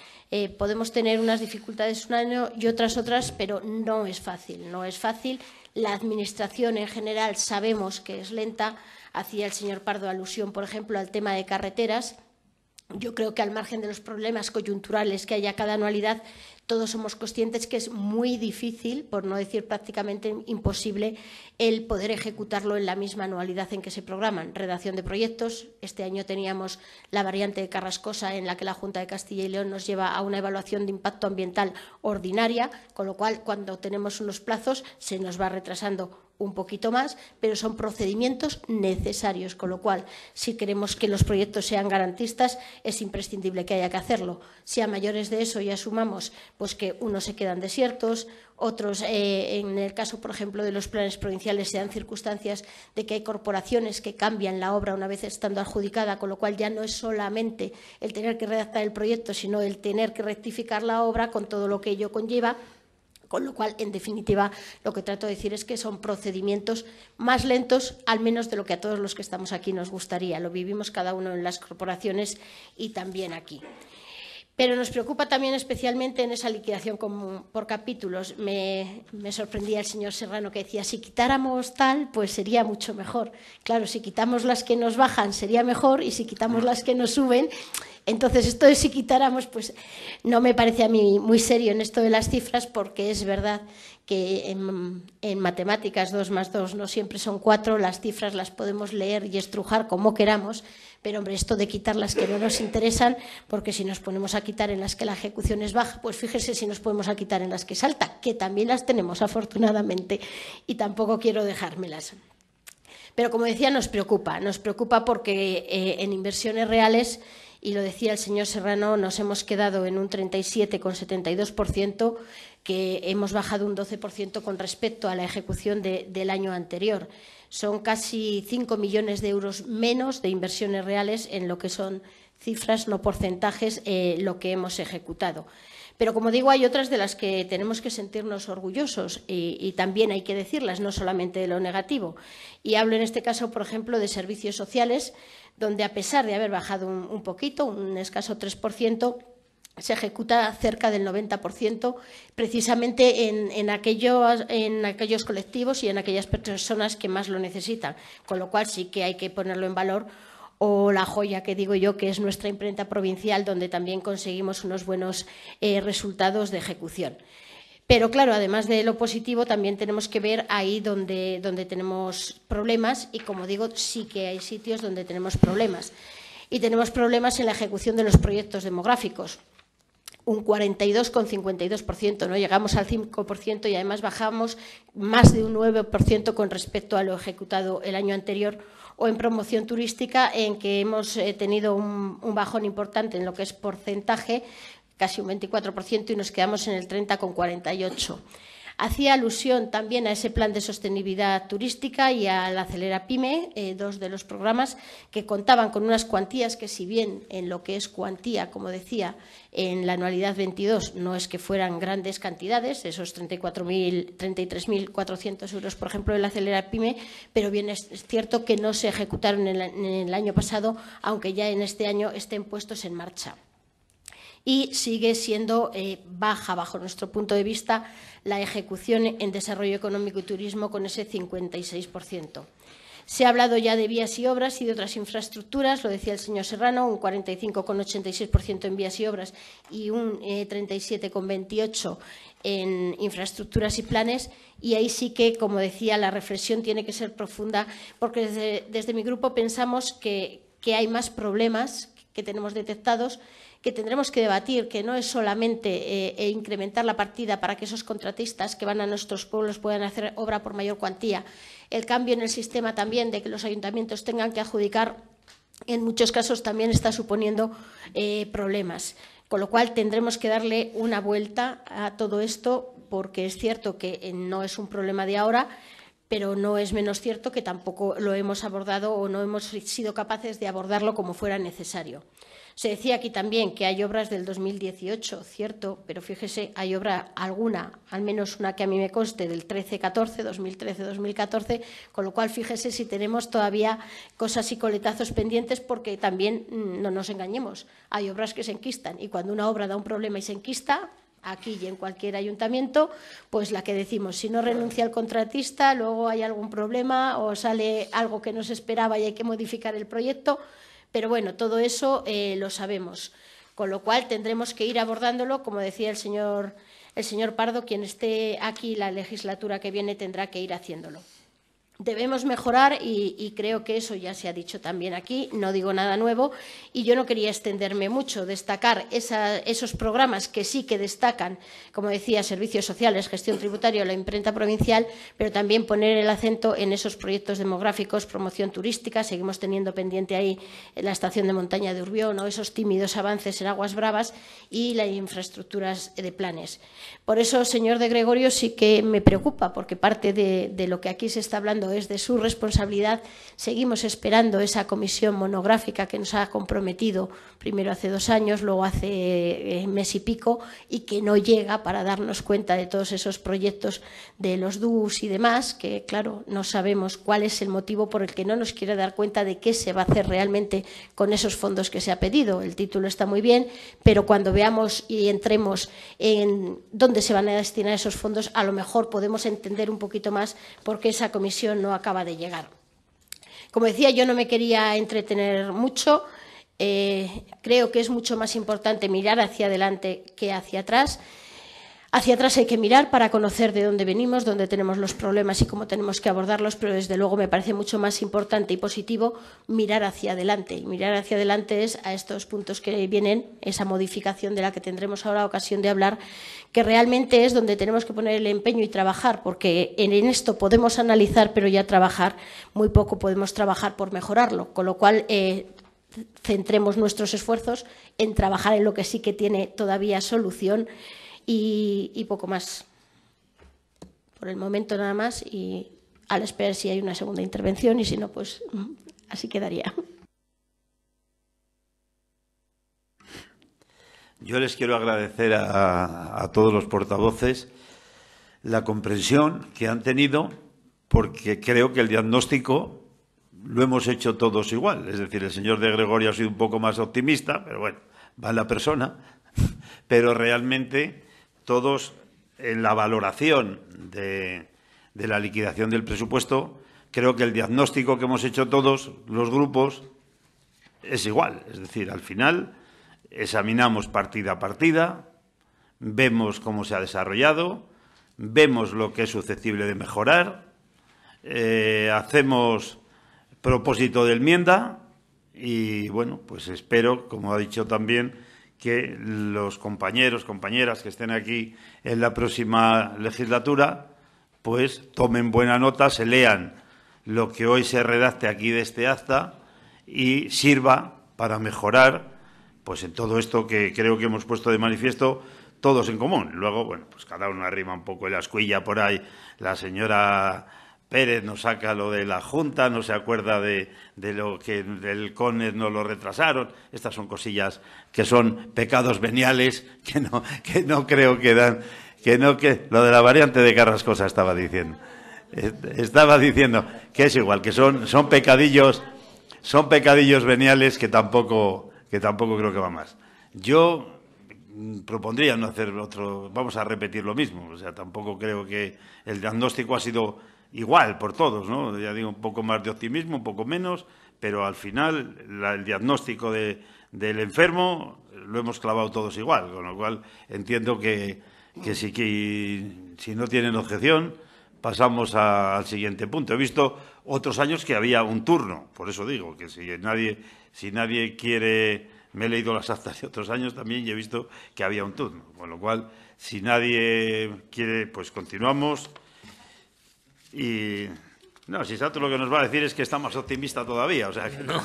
Podemos tener unas dificultades un año y otras, pero no es fácil, no es fácil. La Administración en general sabemos que es lenta. Hacía el señor Pardo alusión, por ejemplo, al tema de carreteras. Yo creo que al margen de los problemas coyunturales que haya cada anualidad, todos somos conscientes que es muy difícil, por no decir prácticamente imposible, el poder ejecutarlo en la misma anualidad en que se programan. Redacción de proyectos. Este año teníamos la variante de Carrascosa, en la que la Junta de Castilla y León nos lleva a una evaluación de impacto ambiental ordinaria, con lo cual, cuando tenemos unos plazos, se nos va retrasando un poquito más, pero son procedimientos necesarios, con lo cual, si queremos que los proyectos sean garantistas, es imprescindible que haya que hacerlo. Si a mayores de eso ya sumamos pues que unos se quedan desiertos, otros, en el caso, por ejemplo, de los planes provinciales, se dan circunstancias de que hay corporaciones que cambian la obra una vez estando adjudicada, con lo cual ya no es solamente el tener que redactar el proyecto, sino el tener que rectificar la obra con todo lo que ello conlleva. Con lo cual, en definitiva, lo que trato de decir es que son procedimientos más lentos, al menos de lo que a todos los que estamos aquí nos gustaría. Lo vivimos cada uno en las corporaciones y también aquí. Pero nos preocupa también especialmente en esa liquidación por capítulos. Me sorprendía el señor Serrano que decía, si quitáramos tal, pues sería mucho mejor. Claro, si quitamos las que nos bajan sería mejor y si quitamos las que nos suben, entonces esto de si quitáramos, pues no me parece a mí muy serio en esto de las cifras, porque es verdad que en matemáticas 2 más 2 no siempre son 4, las cifras las podemos leer y estrujar como queramos, pero hombre, esto de quitar las que no nos interesan, porque si nos ponemos a quitar en las que la ejecución es baja, pues fíjese si nos podemos a quitar en las que salta, que también las tenemos afortunadamente y tampoco quiero dejármelas. Pero como decía, nos preocupa porque en inversiones reales, y lo decía el señor Serrano, nos hemos quedado en un 37,72%, que hemos bajado un 12% con respecto a la ejecución del año anterior. Son casi 5 millones de euros menos de inversiones reales en lo que son cifras, no porcentajes, lo que hemos ejecutado. Pero, como digo, hay otras de las que tenemos que sentirnos orgullosos y también hay que decirlas, no solamente de lo negativo. Y hablo en este caso, por ejemplo, de servicios sociales, donde a pesar de haber bajado un poquito, un escaso 3%, se ejecuta cerca del 90%, precisamente en aquellos colectivos y en aquellas personas que más lo necesitan, con lo cual sí que hay que ponerlo en valor. O la joya que digo yo, que es nuestra imprenta provincial, donde también conseguimos unos buenos resultados de ejecución. Pero claro, además de lo positivo, también tenemos que ver ahí donde tenemos problemas y, como digo, sí que hay sitios donde tenemos problemas. Y tenemos problemas en la ejecución de los proyectos demográficos. Un 42,52%, no llegamos al 5% y además bajamos más de un 9% con respecto a lo ejecutado el año anterior, o en promoción turística, en que hemos tenido un bajón importante en lo que es porcentaje, casi un 24%, y nos quedamos en el 30,48%. Hacía alusión también a ese plan de sostenibilidad turística y al Acelera Pyme, dos de los programas que contaban con unas cuantías que, si bien en lo que es cuantía, como decía, en la anualidad 22 no es que fueran grandes cantidades, esos 33.400 euros, por ejemplo, del Acelera Pyme, pero bien es cierto que no se ejecutaron en el año pasado, aunque ya en este año estén puestos en marcha. Y sigue siendo baja, bajo nuestro punto de vista, la ejecución en desarrollo económico y turismo, con ese 56%. Se ha hablado ya de vías y obras y de otras infraestructuras, lo decía el señor Serrano, un 45,86% en vías y obras y un 37,28% en infraestructuras y planes. Y ahí sí que, como decía, la reflexión tiene que ser profunda, porque desde mi grupo pensamos que hay más problemas que tenemos detectados, que tendremos que debatir, que no es solamente incrementar la partida para que esos contratistas que van a nuestros pueblos puedan hacer obra por mayor cuantía. El cambio en el sistema también de que los ayuntamientos tengan que adjudicar, en muchos casos también está suponiendo problemas. Con lo cual tendremos que darle una vuelta a todo esto, porque es cierto que no es un problema de ahora, pero no es menos cierto que tampoco lo hemos abordado o no hemos sido capaces de abordarlo como fuera necesario. Se decía aquí también que hay obras del 2018, cierto, pero fíjese, hay obra alguna, al menos una que a mí me conste, del 13-14, 2013-2014, con lo cual fíjese si tenemos todavía cosas y coletazos pendientes, porque también no nos engañemos, hay obras que se enquistan y cuando una obra da un problema y se enquista, aquí y en cualquier ayuntamiento, pues la que decimos, si no renuncia el contratista, luego hay algún problema o sale algo que no se esperaba y hay que modificar el proyecto. Pero bueno, todo eso lo sabemos, con lo cual tendremos que ir abordándolo, como decía el señor Pardo, quien esté aquí la legislatura que viene tendrá que ir haciéndolo. Debemos mejorar y creo que eso ya se ha dicho también aquí, no digo nada nuevo, y yo no quería extenderme mucho, destacar esos programas que sí que destacan, como decía, servicios sociales, gestión tributaria o la imprenta provincial, pero también poner el acento en esos proyectos demográficos, promoción turística, seguimos teniendo pendiente ahí la estación de montaña de Urbión o esos tímidos avances en Aguas Bravas y las infraestructuras de planes. Por eso, señor de Gregorio, sí que me preocupa, porque parte de lo que aquí se está hablando es de su responsabilidad. Seguimos esperando esa comisión monográfica que nos ha comprometido primero hace 2 años, luego hace mes y pico, y que no llega para darnos cuenta de todos esos proyectos de los DUS y demás, que claro, no sabemos cuál es el motivo por el que no nos quiere dar cuenta de qué se va a hacer realmente con esos fondos que se ha pedido. El título está muy bien, pero cuando veamos y entremos en dónde se van a destinar esos fondos, a lo mejor podemos entender un poquito más por qué esa comisión no acaba de llegar. Como decía, yo no me quería entretener mucho. Creo que es mucho más importante mirar hacia adelante que hacia atrás. Hacia atrás hay que mirar para conocer de dónde venimos, dónde tenemos los problemas y cómo tenemos que abordarlos, pero desde luego me parece mucho más importante y positivo mirar hacia adelante. Y mirar hacia adelante es a estos puntos que vienen, esa modificación de la que tendremos ahora ocasión de hablar, que realmente es donde tenemos que poner el empeño y trabajar, porque en esto podemos analizar, pero ya trabajar, muy poco podemos trabajar por mejorarlo, con lo cual centremos nuestros esfuerzos en trabajar en lo que sí que tiene todavía solución. Y poco más. Por el momento nada más y a la espera si hay una segunda intervención y si no, pues así quedaría. Yo les quiero agradecer a todos los portavoces la comprensión que han tenido, porque creo que el diagnóstico lo hemos hecho todos igual. Es decir, el señor de Gregorio ha sido un poco más optimista, pero bueno, va en la persona, pero realmente todos en la valoración de la liquidación del presupuesto, creo que el diagnóstico que hemos hecho todos los grupos es igual. Es decir, al final examinamos partida a partida, vemos cómo se ha desarrollado, vemos lo que es susceptible de mejorar, hacemos propósito de enmienda y, bueno, pues espero, como ha dicho también, que los compañeros, compañeras que estén aquí en la próxima legislatura, pues tomen buena nota, se lean lo que hoy se redacte aquí de este acta y sirva para mejorar, pues en todo esto que creo que hemos puesto de manifiesto todos en común. Luego, bueno, pues cada uno arrima un poco la ascuilla por ahí. La señora Pérez nos saca lo de la Junta, no se acuerda de lo que del CONES no lo retrasaron. Estas son cosillas que son pecados veniales que no creo que dan, que lo de la variante de Carrascosa estaba diciendo que es igual, que son pecadillos veniales que tampoco creo que va más. Yo propondría no hacer vamos a repetir lo mismo, o sea, tampoco creo que el diagnóstico ha sido igual por todos, ¿no? Ya digo, un poco más de optimismo, un poco menos, pero al final el diagnóstico del enfermo lo hemos clavado todos igual, con lo cual entiendo que si no tienen objeción pasamos al siguiente punto. He visto otros años que había un turno, por eso digo que si nadie quiere, me he leído las actas de otros años también y he visto que había un turno, con lo cual si nadie quiere, pues continuamos. Y no, si Sato lo que nos va a decir es que está más optimista todavía, o sea que no,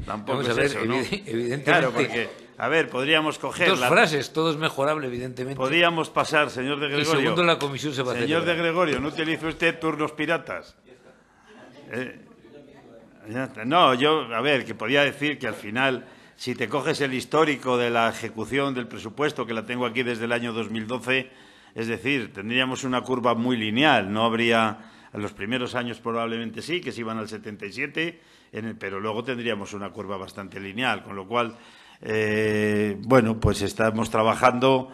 tampoco es eso, ¿no? Evidentemente. Claro, porque, a ver, podríamos coger dos frases, todo es mejorable, evidentemente. Podríamos pasar, señor de Gregorio. Y segundo, la comisión se va a hacer. Señor de Gregorio, no utilice usted turnos piratas. No, yo, a ver, que podía decir que al final si te coges el histórico de la ejecución del presupuesto, que la tengo aquí desde el año 2012, es decir, tendríamos una curva muy lineal. No habría, en los primeros años probablemente sí, que se iban al 77, pero luego tendríamos una curva bastante lineal, con lo cual, bueno, pues estamos trabajando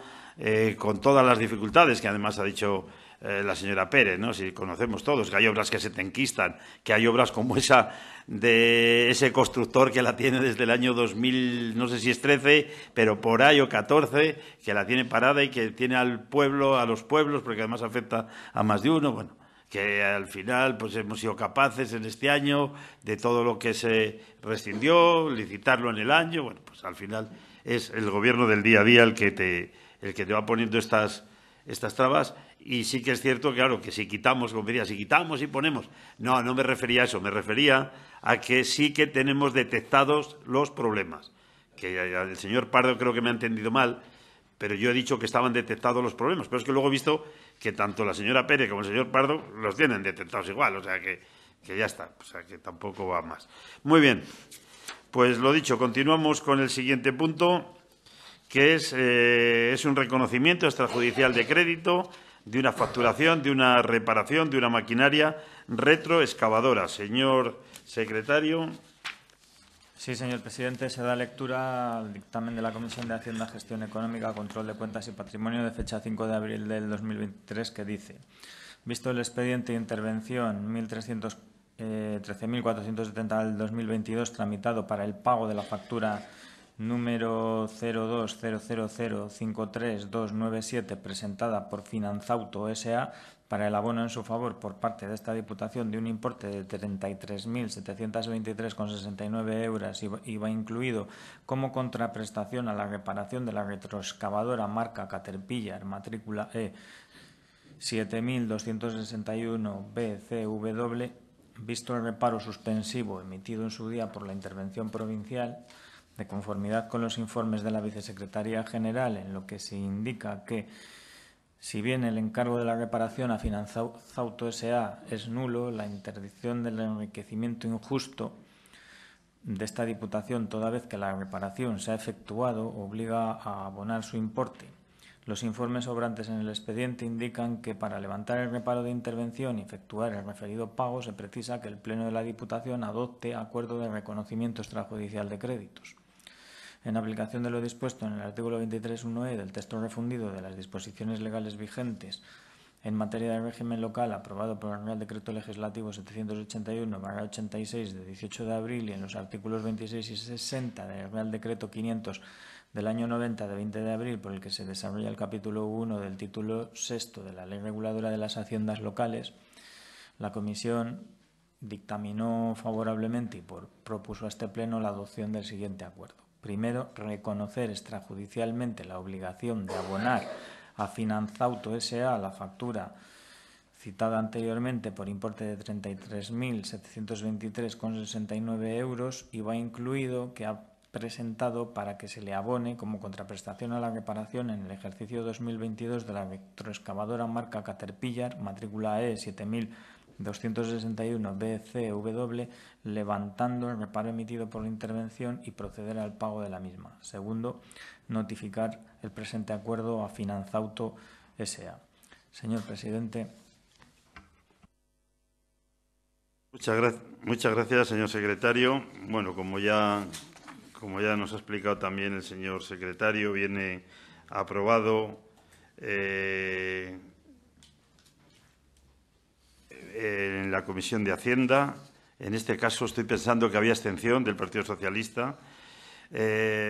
con todas las dificultades que además ha dicho la señora Pérez, ¿no? Si conocemos todos que hay obras que se te enquistan, que hay obras como esa de ese constructor que la tiene desde el año 2000, no sé si es 13, pero por ahí o 14, que la tiene parada y que tiene al pueblo, a los pueblos, porque además afecta a más de uno, bueno, que al final pues hemos sido capaces en este año de todo lo que se rescindió, licitarlo en el año, bueno, pues al final es el gobierno del día a día el que te va poniendo estas trabas. Y sí que es cierto, claro, que si quitamos, como decía, si quitamos y ponemos... No me refería a eso, me refería a que sí que tenemos detectados los problemas. Que el señor Pardo creo que me ha entendido mal, pero yo he dicho que estaban detectados los problemas. Pero es que luego he visto que tanto la señora Pérez como el señor Pardo los tienen detectados igual, o sea que ya está, o sea que tampoco va más. Muy bien, pues lo dicho, continuamos con el siguiente punto, que es un reconocimiento extrajudicial de crédito de una facturación, de una reparación, de una maquinaria retroexcavadora. Señor secretario. Sí, señor presidente. Se da lectura al dictamen de la Comisión de Hacienda, Gestión Económica, Control de Cuentas y Patrimonio de fecha 5 de abril del 2023, que dice: visto el expediente de intervención 13.470 del 2022 tramitado para el pago de la factura número 02000532297 presentada por Finanzauto S.A. para el abono en su favor por parte de esta Diputación de un importe de 33.723,69 euros, IVA incluido, como contraprestación a la reparación de la retroexcavadora marca Caterpillar, matrícula E 7261 BCW, visto el reparo suspensivo emitido en su día por la Intervención Provincial, de conformidad con los informes de la Vicesecretaría General, en lo que se indica que, si bien el encargo de la reparación a Finanzauto S.A. es nulo, la interdicción del enriquecimiento injusto de esta Diputación, toda vez que la reparación se ha efectuado, obliga a abonar su importe. Los informes sobrantes en el expediente indican que para levantar el reparo de intervención y efectuar el referido pago se precisa que el Pleno de la Diputación adopte acuerdo de reconocimiento extrajudicial de créditos. En aplicación de lo dispuesto en el artículo 23.1e del texto refundido de las disposiciones legales vigentes en materia de régimen local, aprobado por el Real Decreto Legislativo 781/86 de 18 de abril, y en los artículos 26 y 60 del Real Decreto 500 del año 90 de 20 de abril, por el que se desarrolla el capítulo 1 del título 6 de la Ley Reguladora de las Haciendas Locales, la Comisión dictaminó favorablemente y propuso a este Pleno la adopción del siguiente acuerdo. Primero, reconocer extrajudicialmente la obligación de abonar a Finanzauto S.A. la factura citada anteriormente por importe de 33.723,69 euros, IVA incluido, que ha presentado para que se le abone como contraprestación a la reparación en el ejercicio 2022 de la retroexcavadora marca Caterpillar, matrícula E 7261 BCW, levantando el reparo emitido por la intervención y proceder al pago de la misma. Segundo, notificar el presente acuerdo a Finanzauto S.A. Señor presidente. Muchas gracias, señor secretario. Bueno, como ya nos ha explicado también el señor secretario, viene aprobado en la Comisión de Hacienda. En este caso estoy pensando que había abstención del Partido Socialista.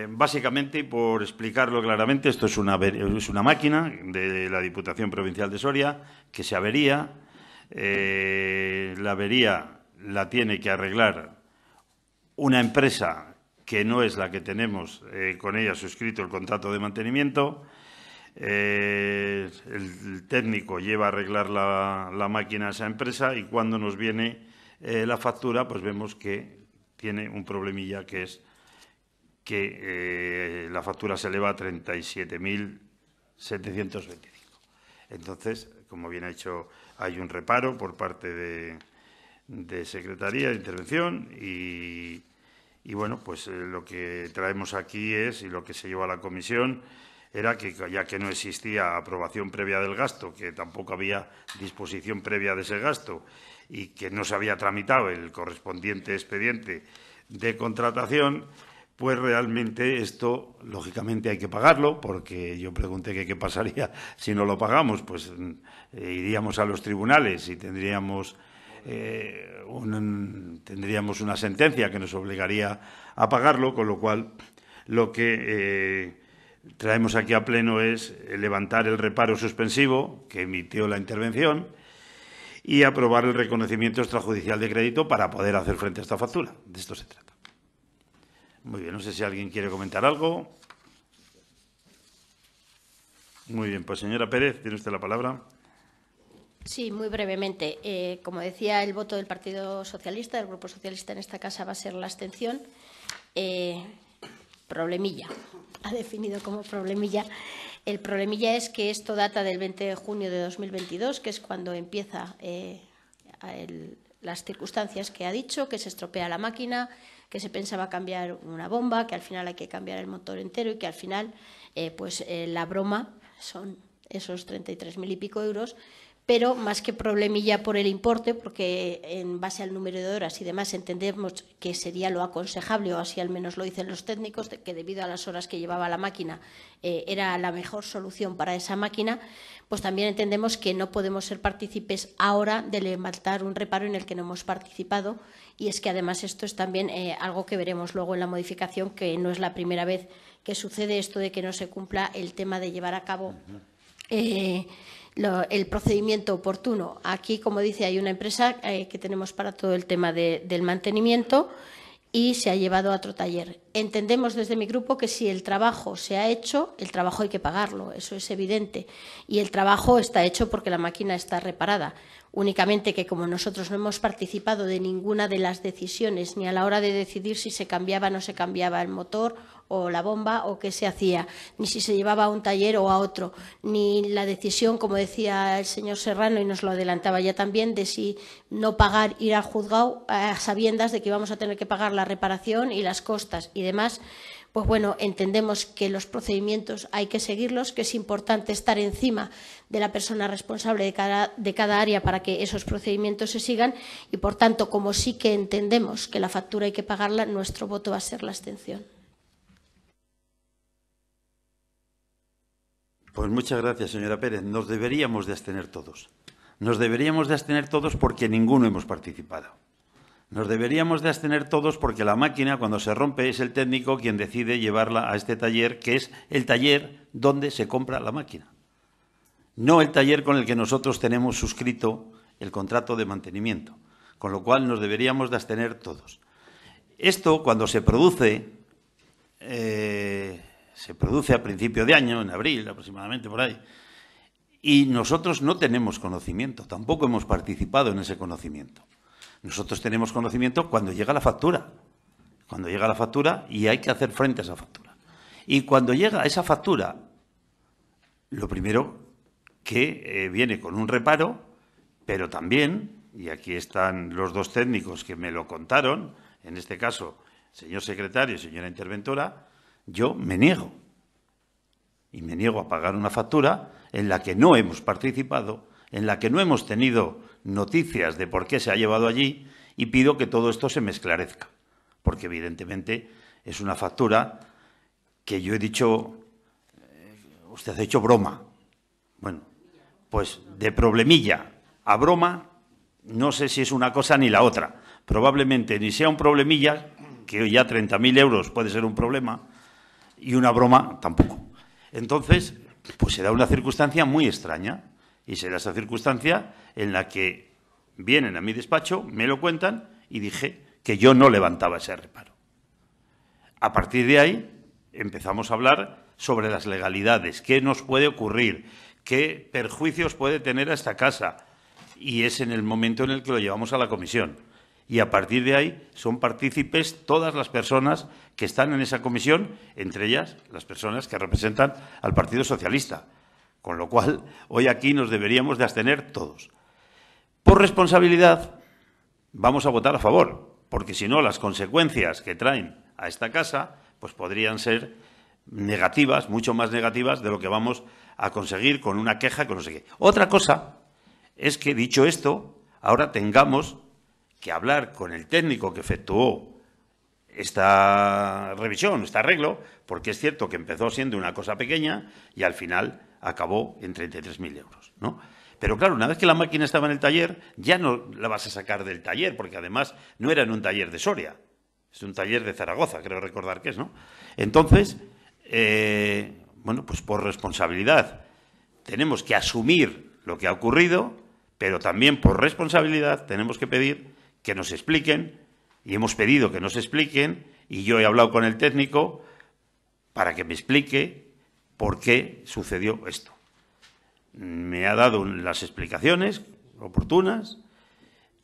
Básicamente, por explicarlo claramente, esto es una máquina de la Diputación Provincial de Soria que se avería. La avería la tiene que arreglar una empresa que no es la que tenemos con ella suscrito el contrato de mantenimiento. El técnico lleva a arreglar la máquina a esa empresa, y cuando nos viene la factura, pues vemos que tiene un problemilla, que es que la factura se eleva a 37.725. Entonces, como bien ha dicho, hay un reparo por parte de Secretaría de Intervención y Y bueno, pues lo que traemos aquí es, y lo que se llevó a la comisión, era que ya que no existía aprobación previa del gasto, que tampoco había disposición previa de ese gasto y que no se había tramitado el correspondiente expediente de contratación, pues realmente esto, lógicamente, hay que pagarlo, porque yo pregunté que qué pasaría si no lo pagamos, pues iríamos a los tribunales y tendríamos una sentencia que nos obligaría a pagarlo, con lo cual lo que traemos aquí a pleno es levantar el reparo suspensivo que emitió la intervención y aprobar el reconocimiento extrajudicial de crédito para poder hacer frente a esta factura. De esto se trata. Muy bien, no sé si alguien quiere comentar algo. Muy bien, pues señora Pérez, tiene usted la palabra. Sí, muy brevemente. Como decía, el voto del Partido Socialista, del Grupo Socialista en esta casa, va a ser la abstención. Problemilla, ha definido como problemilla. El problemilla es que esto data del 20 de junio de 2022, que es cuando empieza las circunstancias que ha dicho, que se estropea la máquina, que se pensaba cambiar una bomba, que al final hay que cambiar el motor entero y que al final la broma son esos 33.000 y pico euros, pero más que problemilla por el importe, porque en base al número de horas y demás entendemos que sería lo aconsejable, o así al menos lo dicen los técnicos, de que debido a las horas que llevaba la máquina era la mejor solución para esa máquina, pues también entendemos que no podemos ser partícipes ahora de levantar un reparo en el que no hemos participado, y es que además esto es también algo que veremos luego en la modificación, que no es la primera vez que sucede esto de que no se cumpla el tema de llevar a cabo el procedimiento oportuno. Aquí, como dice, hay una empresa que tenemos para todo el tema del mantenimiento y se ha llevado a otro taller. Entendemos desde mi grupo que si el trabajo se ha hecho, el trabajo hay que pagarlo, eso es evidente. Y el trabajo está hecho porque la máquina está reparada. Únicamente que como nosotros no hemos participado de ninguna de las decisiones, ni a la hora de decidir si se cambiaba o no se cambiaba el motor o la bomba o qué se hacía, ni si se llevaba a un taller o a otro, ni la decisión, como decía el señor Serrano y nos lo adelantaba ya también, de si no pagar, ir al juzgado a sabiendas de que íbamos a tener que pagar la reparación y las costas y demás. Pues bueno, entendemos que los procedimientos hay que seguirlos, que es importante estar encima de la persona responsable de cada área para que esos procedimientos se sigan y, por tanto, como sí que entendemos que la factura hay que pagarla, nuestro voto va a ser la abstención. Pues muchas gracias, señora Pérez. Nos deberíamos de abstener todos. Nos deberíamos de abstener todos porque ninguno hemos participado. Nos deberíamos de abstener todos porque la máquina, cuando se rompe, es el técnico quien decide llevarla a este taller, que es el taller donde se compra la máquina. No el taller con el que nosotros tenemos suscrito el contrato de mantenimiento. Con lo cual, nos deberíamos de abstener todos. Esto, cuando se produce a principio de año, en abril aproximadamente, por ahí, y nosotros no tenemos conocimiento, tampoco hemos participado en ese conocimiento. Nosotros tenemos conocimiento cuando llega la factura. Cuando llega la factura y hay que hacer frente a esa factura. Y cuando llega esa factura, lo primero que viene con un reparo, pero también, y aquí están los dos técnicos que me lo contaron, en este caso, señor secretario y señora interventora, yo me niego. Y me niego a pagar una factura en la que no hemos participado, en la que no hemos tenido noticias de por qué se ha llevado allí, y pido que todo esto se me esclarezca, porque evidentemente es una factura que yo he dicho, usted ha hecho broma. Bueno, pues de problemilla a broma, no sé si es una cosa ni la otra. Probablemente ni sea un problemilla, que ya 30.000 euros puede ser un problema, y una broma tampoco. Entonces, pues se da una circunstancia muy extraña. Y será esa circunstancia en la que vienen a mi despacho, me lo cuentan y dije que yo no levantaba ese reparo. A partir de ahí empezamos a hablar sobre las legalidades, qué nos puede ocurrir, qué perjuicios puede tener a esta casa. Y es en el momento en el que lo llevamos a la comisión. Y a partir de ahí son partícipes todas las personas que están en esa comisión, entre ellas las personas que representan al Partido Socialista. Con lo cual, hoy aquí nos deberíamos de abstener todos. Por responsabilidad, vamos a votar a favor, porque si no las consecuencias que traen a esta casa pues podrían ser negativas, mucho más negativas de lo que vamos a conseguir con una queja, con no sé qué. Otra cosa es que, dicho esto, ahora tengamos que hablar con el técnico que efectuó esta revisión, este arreglo, porque es cierto que empezó siendo una cosa pequeña y al final acabó en 33.000 euros, ¿no? Pero claro, una vez que la máquina estaba en el taller, ya no la vas a sacar del taller, porque además no era en un taller de Soria, es un taller de Zaragoza, creo recordar que es, ¿no? Entonces, bueno, pues por responsabilidad tenemos que asumir lo que ha ocurrido, pero también por responsabilidad tenemos que pedir que nos expliquen, y hemos pedido que nos expliquen, y yo he hablado con el técnico para que me explique por qué sucedió esto. Me ha dado las explicaciones oportunas,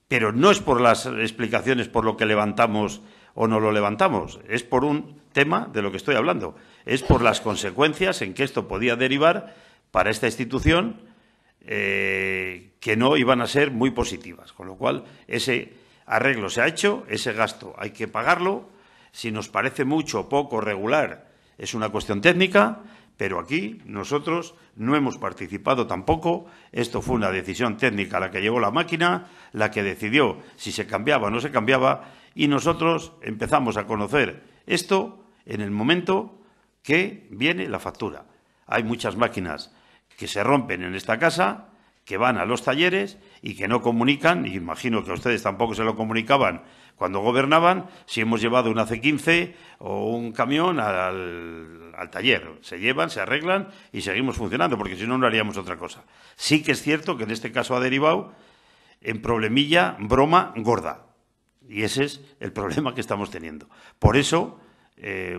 pero no es por las explicaciones por lo que levantamos o no lo levantamos, es por un tema de lo que estoy hablando, es por las consecuencias en que esto podía derivar para esta institución, que no iban a ser muy positivas, con lo cual ese arreglo se ha hecho, ese gasto hay que pagarlo, si nos parece mucho, poco, regular, es una cuestión técnica, pero aquí nosotros no hemos participado tampoco, esto fue una decisión técnica la que llevó la máquina, la que decidió si se cambiaba o no se cambiaba, y nosotros empezamos a conocer esto en el momento que viene la factura. Hay muchas máquinas que se rompen en esta casa, que van a los talleres y que no comunican, y imagino que a ustedes tampoco se lo comunicaban cuando gobernaban, si hemos llevado una C15 o un camión al taller. Se llevan, se arreglan y seguimos funcionando, porque si no, no haríamos otra cosa. Sí que es cierto que en este caso ha derivado en problemilla, broma gorda. Y ese es el problema que estamos teniendo. Por eso,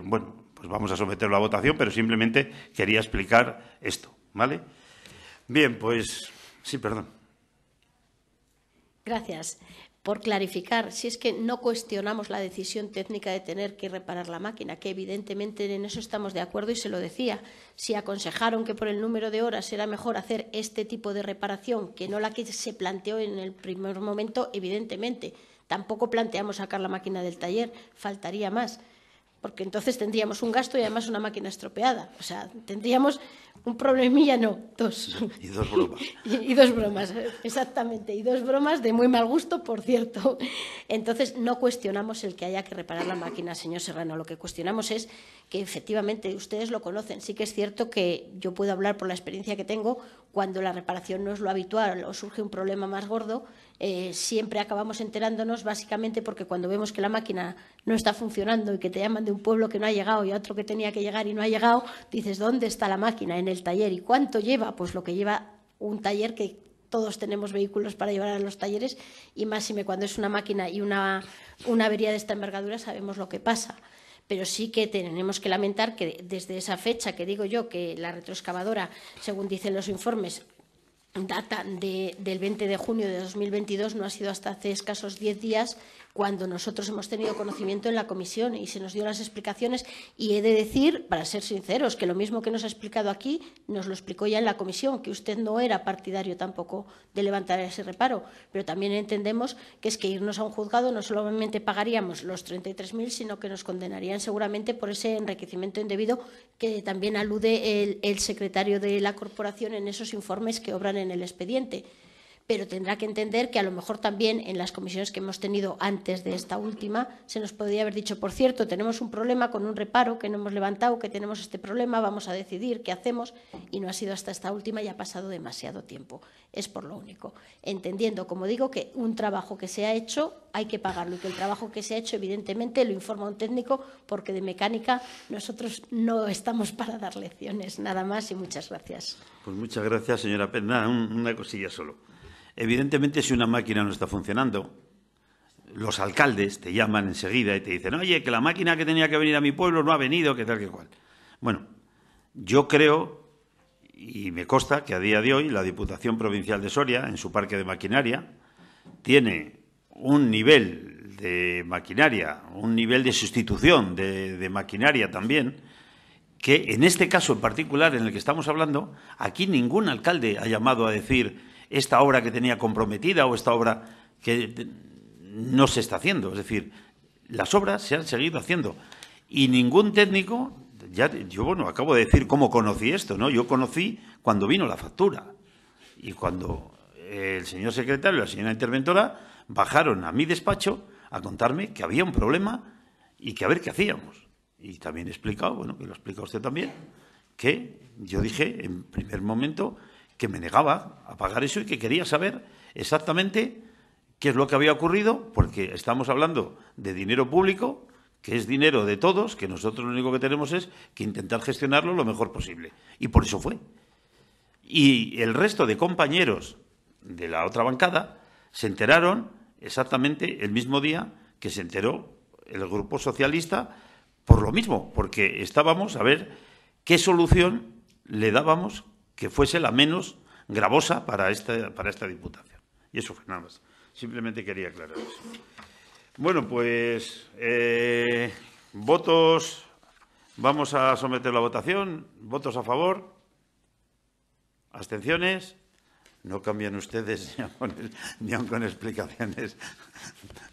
bueno, pues vamos a someterlo a votación, pero simplemente quería explicar esto, ¿vale? Bien, pues sí, perdón. Gracias. Por clarificar, si es que no cuestionamos la decisión técnica de tener que reparar la máquina, que evidentemente en eso estamos de acuerdo y se lo decía. Si aconsejaron que por el número de horas era mejor hacer este tipo de reparación que no la que se planteó en el primer momento, evidentemente. Tampoco planteamos sacar la máquina del taller, faltaría más, porque entonces tendríamos un gasto y además una máquina estropeada. O sea, tendríamos un problemilla, no, dos. Y dos bromas. Y dos bromas, exactamente. Y dos bromas de muy mal gusto, por cierto. Entonces, no cuestionamos el que haya que reparar la máquina, señor Serrano. Lo que cuestionamos es que, efectivamente, ustedes lo conocen. Sí que es cierto que yo puedo hablar por la experiencia que tengo, cuando la reparación no es lo habitual o surge un problema más gordo, siempre acabamos enterándonos, básicamente porque cuando vemos que la máquina no está funcionando y que te llaman de un pueblo que no ha llegado y a otro que tenía que llegar y no ha llegado, dices, ¿dónde está la máquina? En el taller. ¿Y cuánto lleva? Pues lo que lleva un taller, que todos tenemos vehículos para llevar a los talleres, y máxime cuando es una máquina y una avería de esta envergadura sabemos lo que pasa. Pero sí que tenemos que lamentar que desde esa fecha, que digo yo, que la retroexcavadora, según dicen los informes, data del 20 de junio de 2022, no ha sido hasta hace escasos 10 días cuando nosotros hemos tenido conocimiento en la comisión y se nos dio las explicaciones, y he de decir, para ser sinceros, que lo mismo que nos ha explicado aquí, nos lo explicó ya en la comisión, que usted no era partidario tampoco de levantar ese reparo, pero también entendemos que es que irnos a un juzgado no solamente pagaríamos los 33.000, sino que nos condenarían seguramente por ese enriquecimiento indebido que también alude el secretario de la corporación en esos informes que obran en el expediente. Pero tendrá que entender que a lo mejor también en las comisiones que hemos tenido antes de esta última se nos podría haber dicho, por cierto, tenemos un problema con un reparo que no hemos levantado, que tenemos este problema, vamos a decidir qué hacemos, y no ha sido hasta esta última y ha pasado demasiado tiempo. Es por lo único. Entendiendo, como digo, que un trabajo que se ha hecho hay que pagarlo y que el trabajo que se ha hecho evidentemente lo informa un técnico, porque de mecánica nosotros no estamos para dar lecciones. Nada más y muchas gracias. Pues muchas gracias, señora Pérez. Una cosilla solo. Evidentemente, si una máquina no está funcionando, los alcaldes te llaman enseguida y te dicen, oye, que la máquina que tenía que venir a mi pueblo no ha venido, que tal, que cual. Bueno, yo creo, y me consta, que a día de hoy la Diputación Provincial de Soria, en su parque de maquinaria, tiene un nivel de maquinaria, un nivel de sustitución de maquinaria también, que en este caso en particular en el que estamos hablando, aquí ningún alcalde ha llamado a decir esta obra que tenía comprometida o esta obra que no se está haciendo. Es decir, las obras se han seguido haciendo y ningún técnico, yo bueno, acabo de decir cómo conocí esto, ¿no? Yo conocí cuando vino la factura y cuando el señor secretario y la señora interventora bajaron a mi despacho a contarme que había un problema y que a ver qué hacíamos. Y también he explicado, bueno, que lo ha explicado usted también, que yo dije en primer momento que me negaba a pagar eso y que quería saber exactamente qué es lo que había ocurrido, porque estamos hablando de dinero público, que es dinero de todos, que nosotros lo único que tenemos es que intentar gestionarlo lo mejor posible. Y por eso fue. Y el resto de compañeros de la otra bancada se enteraron exactamente el mismo día que se enteró el Grupo Socialista por lo mismo, porque estábamos a ver qué solución le dábamos que fuese la menos gravosa para esta Diputación. Y eso fue nada más. Simplemente quería aclarar eso. Bueno, pues votos. Vamos a someter la votación. ¿Votos a favor? ¿Abstenciones? No cambian ustedes ni aun con explicaciones.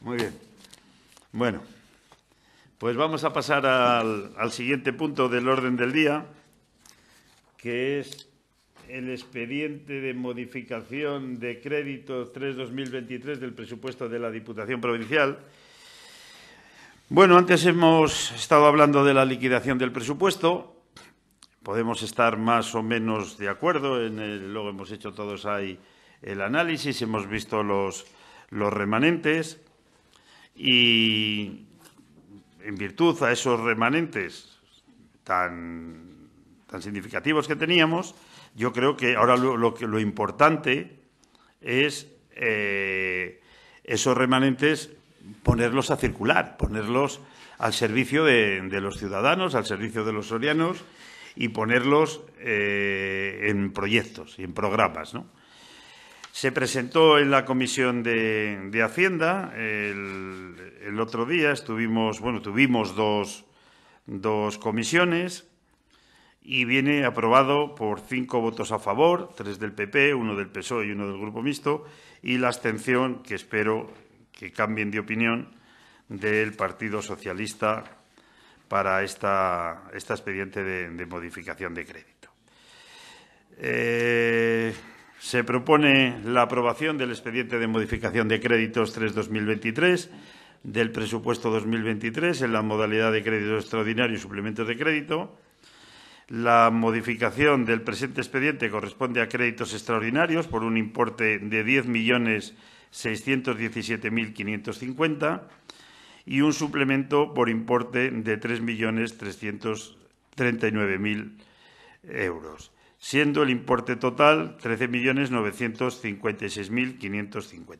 Muy bien. Bueno, pues vamos a pasar al siguiente punto del orden del día, que es el expediente de modificación de crédito 3-2023 del presupuesto de la Diputación Provincial. Bueno, antes hemos estado hablando de la liquidación del presupuesto. Podemos estar más o menos de acuerdo. Luego hemos hecho todos ahí el análisis, hemos visto los remanentes y en virtud a esos remanentes tan significativos que teníamos, yo creo que ahora lo importante es esos remanentes ponerlos a circular, ponerlos al servicio de los ciudadanos, al servicio de los sorianos y ponerlos en proyectos y en programas, ¿no? Se presentó en la Comisión de Hacienda el otro día, tuvimos dos comisiones y viene aprobado por 5 votos a favor, 3 del PP, 1 del PSOE y 1 del Grupo Mixto, y la abstención, que espero que cambien de opinión, del Partido Socialista para esta expediente de modificación de crédito. Se propone la aprobación del expediente de modificación de créditos 3-2023 del presupuesto 2023 en la modalidad de créditos extraordinarios y suplementos de crédito. La modificación del presente expediente corresponde a créditos extraordinarios por un importe de 10.617.550 y un suplemento por importe de 3.339.000 euros, siendo el importe total 13.956.550.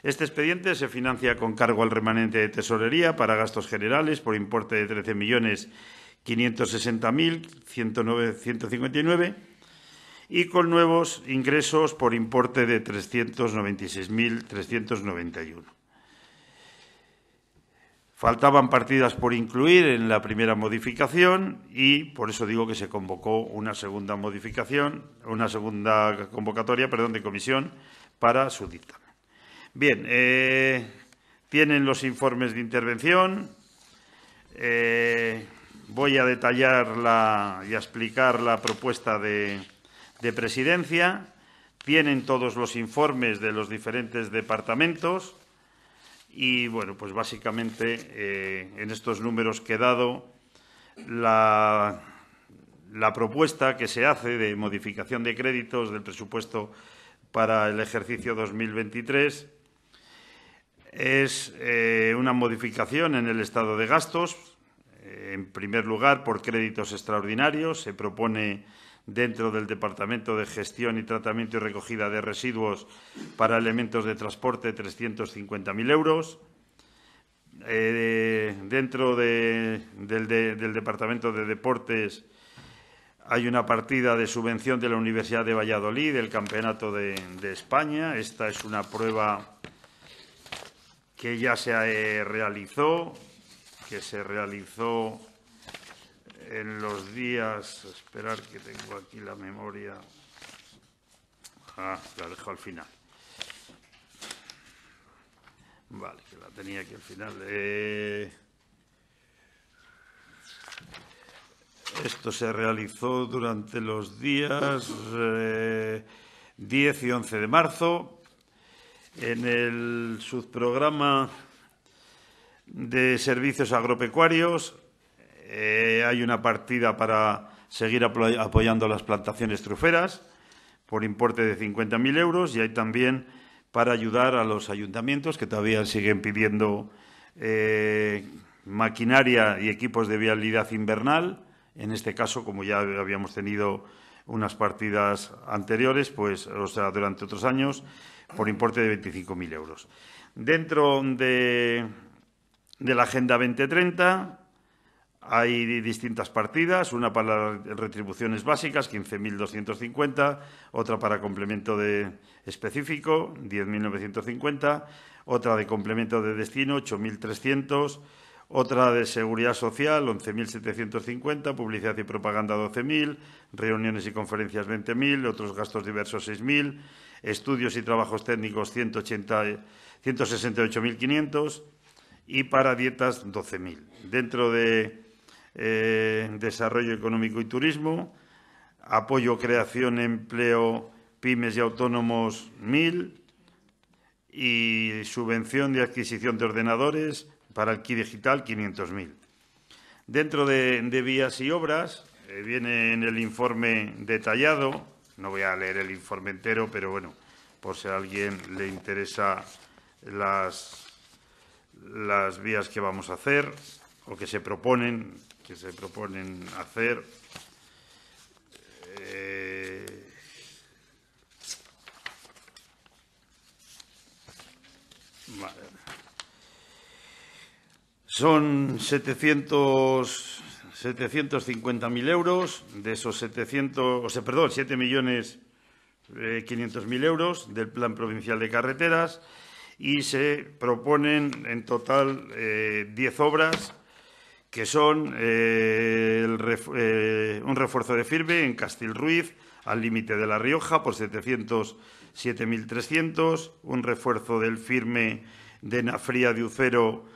Este expediente se financia con cargo al remanente de tesorería para gastos generales por importe de 13.560.159 y con nuevos ingresos por importe de 396.391. Faltaban partidas por incluir en la primera modificación y por eso digo que se convocó una segunda convocatoria de comisión para su dictamen. Bien, tienen los informes de intervención. Voy a detallar y a explicar la propuesta de presidencia. Tienen todos los informes de los diferentes departamentos. Y, bueno, pues básicamente en estos números que he dado, la propuesta que se hace de modificación de créditos del presupuesto para el ejercicio 2023 es una modificación en el estado de gastos. En primer lugar, por créditos extraordinarios, se propone dentro del Departamento de Gestión y Tratamiento y Recogida de Residuos para elementos de transporte 350.000 euros. Dentro del Departamento de Deportes hay una partida de subvención de la Universidad de Valladolid del Campeonato de España. Esta es una prueba que ya se realizó, en los días, esperar que tengo aquí la memoria, la dejo al final. Vale, que la tenía aquí al final. Esto se realizó durante los días 10 y 11 de marzo. En el subprograma de servicios agropecuarios hay una partida para seguir apoyando las plantaciones truferas por importe de 50.000 euros, y hay también para ayudar a los ayuntamientos que todavía siguen pidiendo maquinaria y equipos de vialidad invernal. En este caso, como ya habíamos tenido unas partidas anteriores, pues, o sea, durante otros años, por importe de 25.000 euros. Dentro de la Agenda 2030 hay distintas partidas, una para las retribuciones básicas, 15.250, otra para complemento específico, 10.950, otra de complemento de destino, 8.300, otra de seguridad social, 11.750, publicidad y propaganda, 12.000, reuniones y conferencias, 20.000, otros gastos diversos, 6.000, estudios y trabajos técnicos, 168.500, y para dietas, 12.000. Dentro de desarrollo económico y turismo, apoyo, creación, empleo, pymes y autónomos, 1.000, y subvención de adquisición de ordenadores para el kit digital, 500.000. Dentro de vías y obras, viene en el informe detallado, no voy a leer el informe entero, pero bueno, por si a alguien le interesa las vías que vamos a hacer o que se proponen hacer. Vale. Son 750.000 euros, de esos 7.500.000 euros del Plan Provincial de Carreteras, y se proponen en total 10 obras, que son un refuerzo de firme en Castilruiz, al límite de La Rioja, por 707.300, un refuerzo del firme de Nafría de Ucero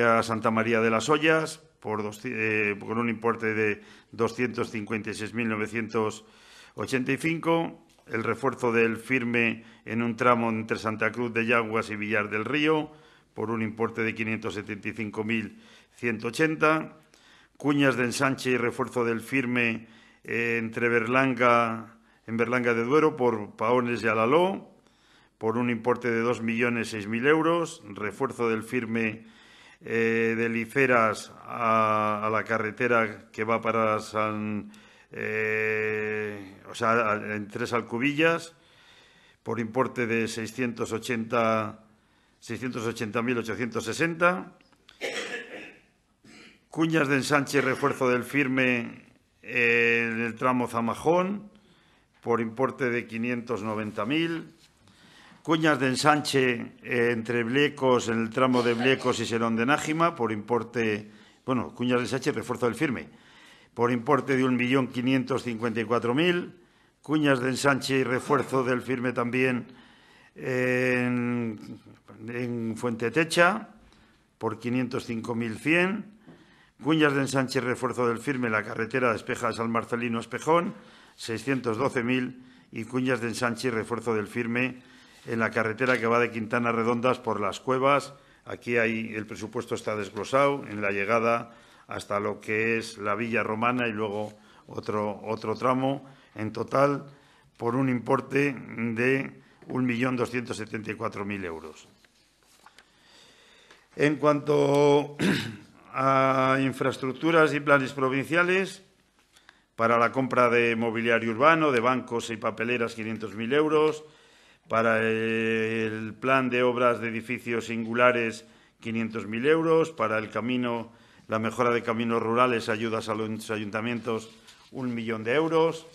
a Santa María de las Ollas, con un importe de 256.985, el refuerzo del firme en un tramo entre Santa Cruz de Yaguas y Villar del Río, por un importe de 575.180, cuñas de ensanche y refuerzo del firme en Berlanga de Duero por Paones y Alaló, por un importe de 2.006.000 euros, refuerzo del firme de Liceras a la carretera que va para entre Alcubillas, por importe de 680.860. Cuñas de ensanche y refuerzo del firme en el tramo Zamajón, por importe de 590.000. Cuñas de ensanche entre Blecos, en el tramo de Blecos y Serón de Nájima, por importe, cuñas de ensanche y refuerzo del firme, por importe de 1.554.000. Cuñas de ensanche y refuerzo del firme también en Fuente Techa, por 505.100. Cuñas de ensanche y refuerzo del firme en la carretera de Espeja de San Marcelino Espejón, 612.000. Y cuñas de ensanche y refuerzo del firme en la carretera que va de Quintana Redondas por Las Cuevas. Aquí el presupuesto está desglosado en la llegada hasta lo que es la Villa Romana y luego otro tramo, en total por un importe de 1.274.000 euros. En cuanto a infraestructuras y planes provinciales, para la compra de mobiliario urbano, de bancos y papeleras, 500.000 euros, para el plan de obras de edificios singulares, 500.000 euros, para el camino, la mejora de caminos rurales, ayudas a los ayuntamientos, 1 millón de euros.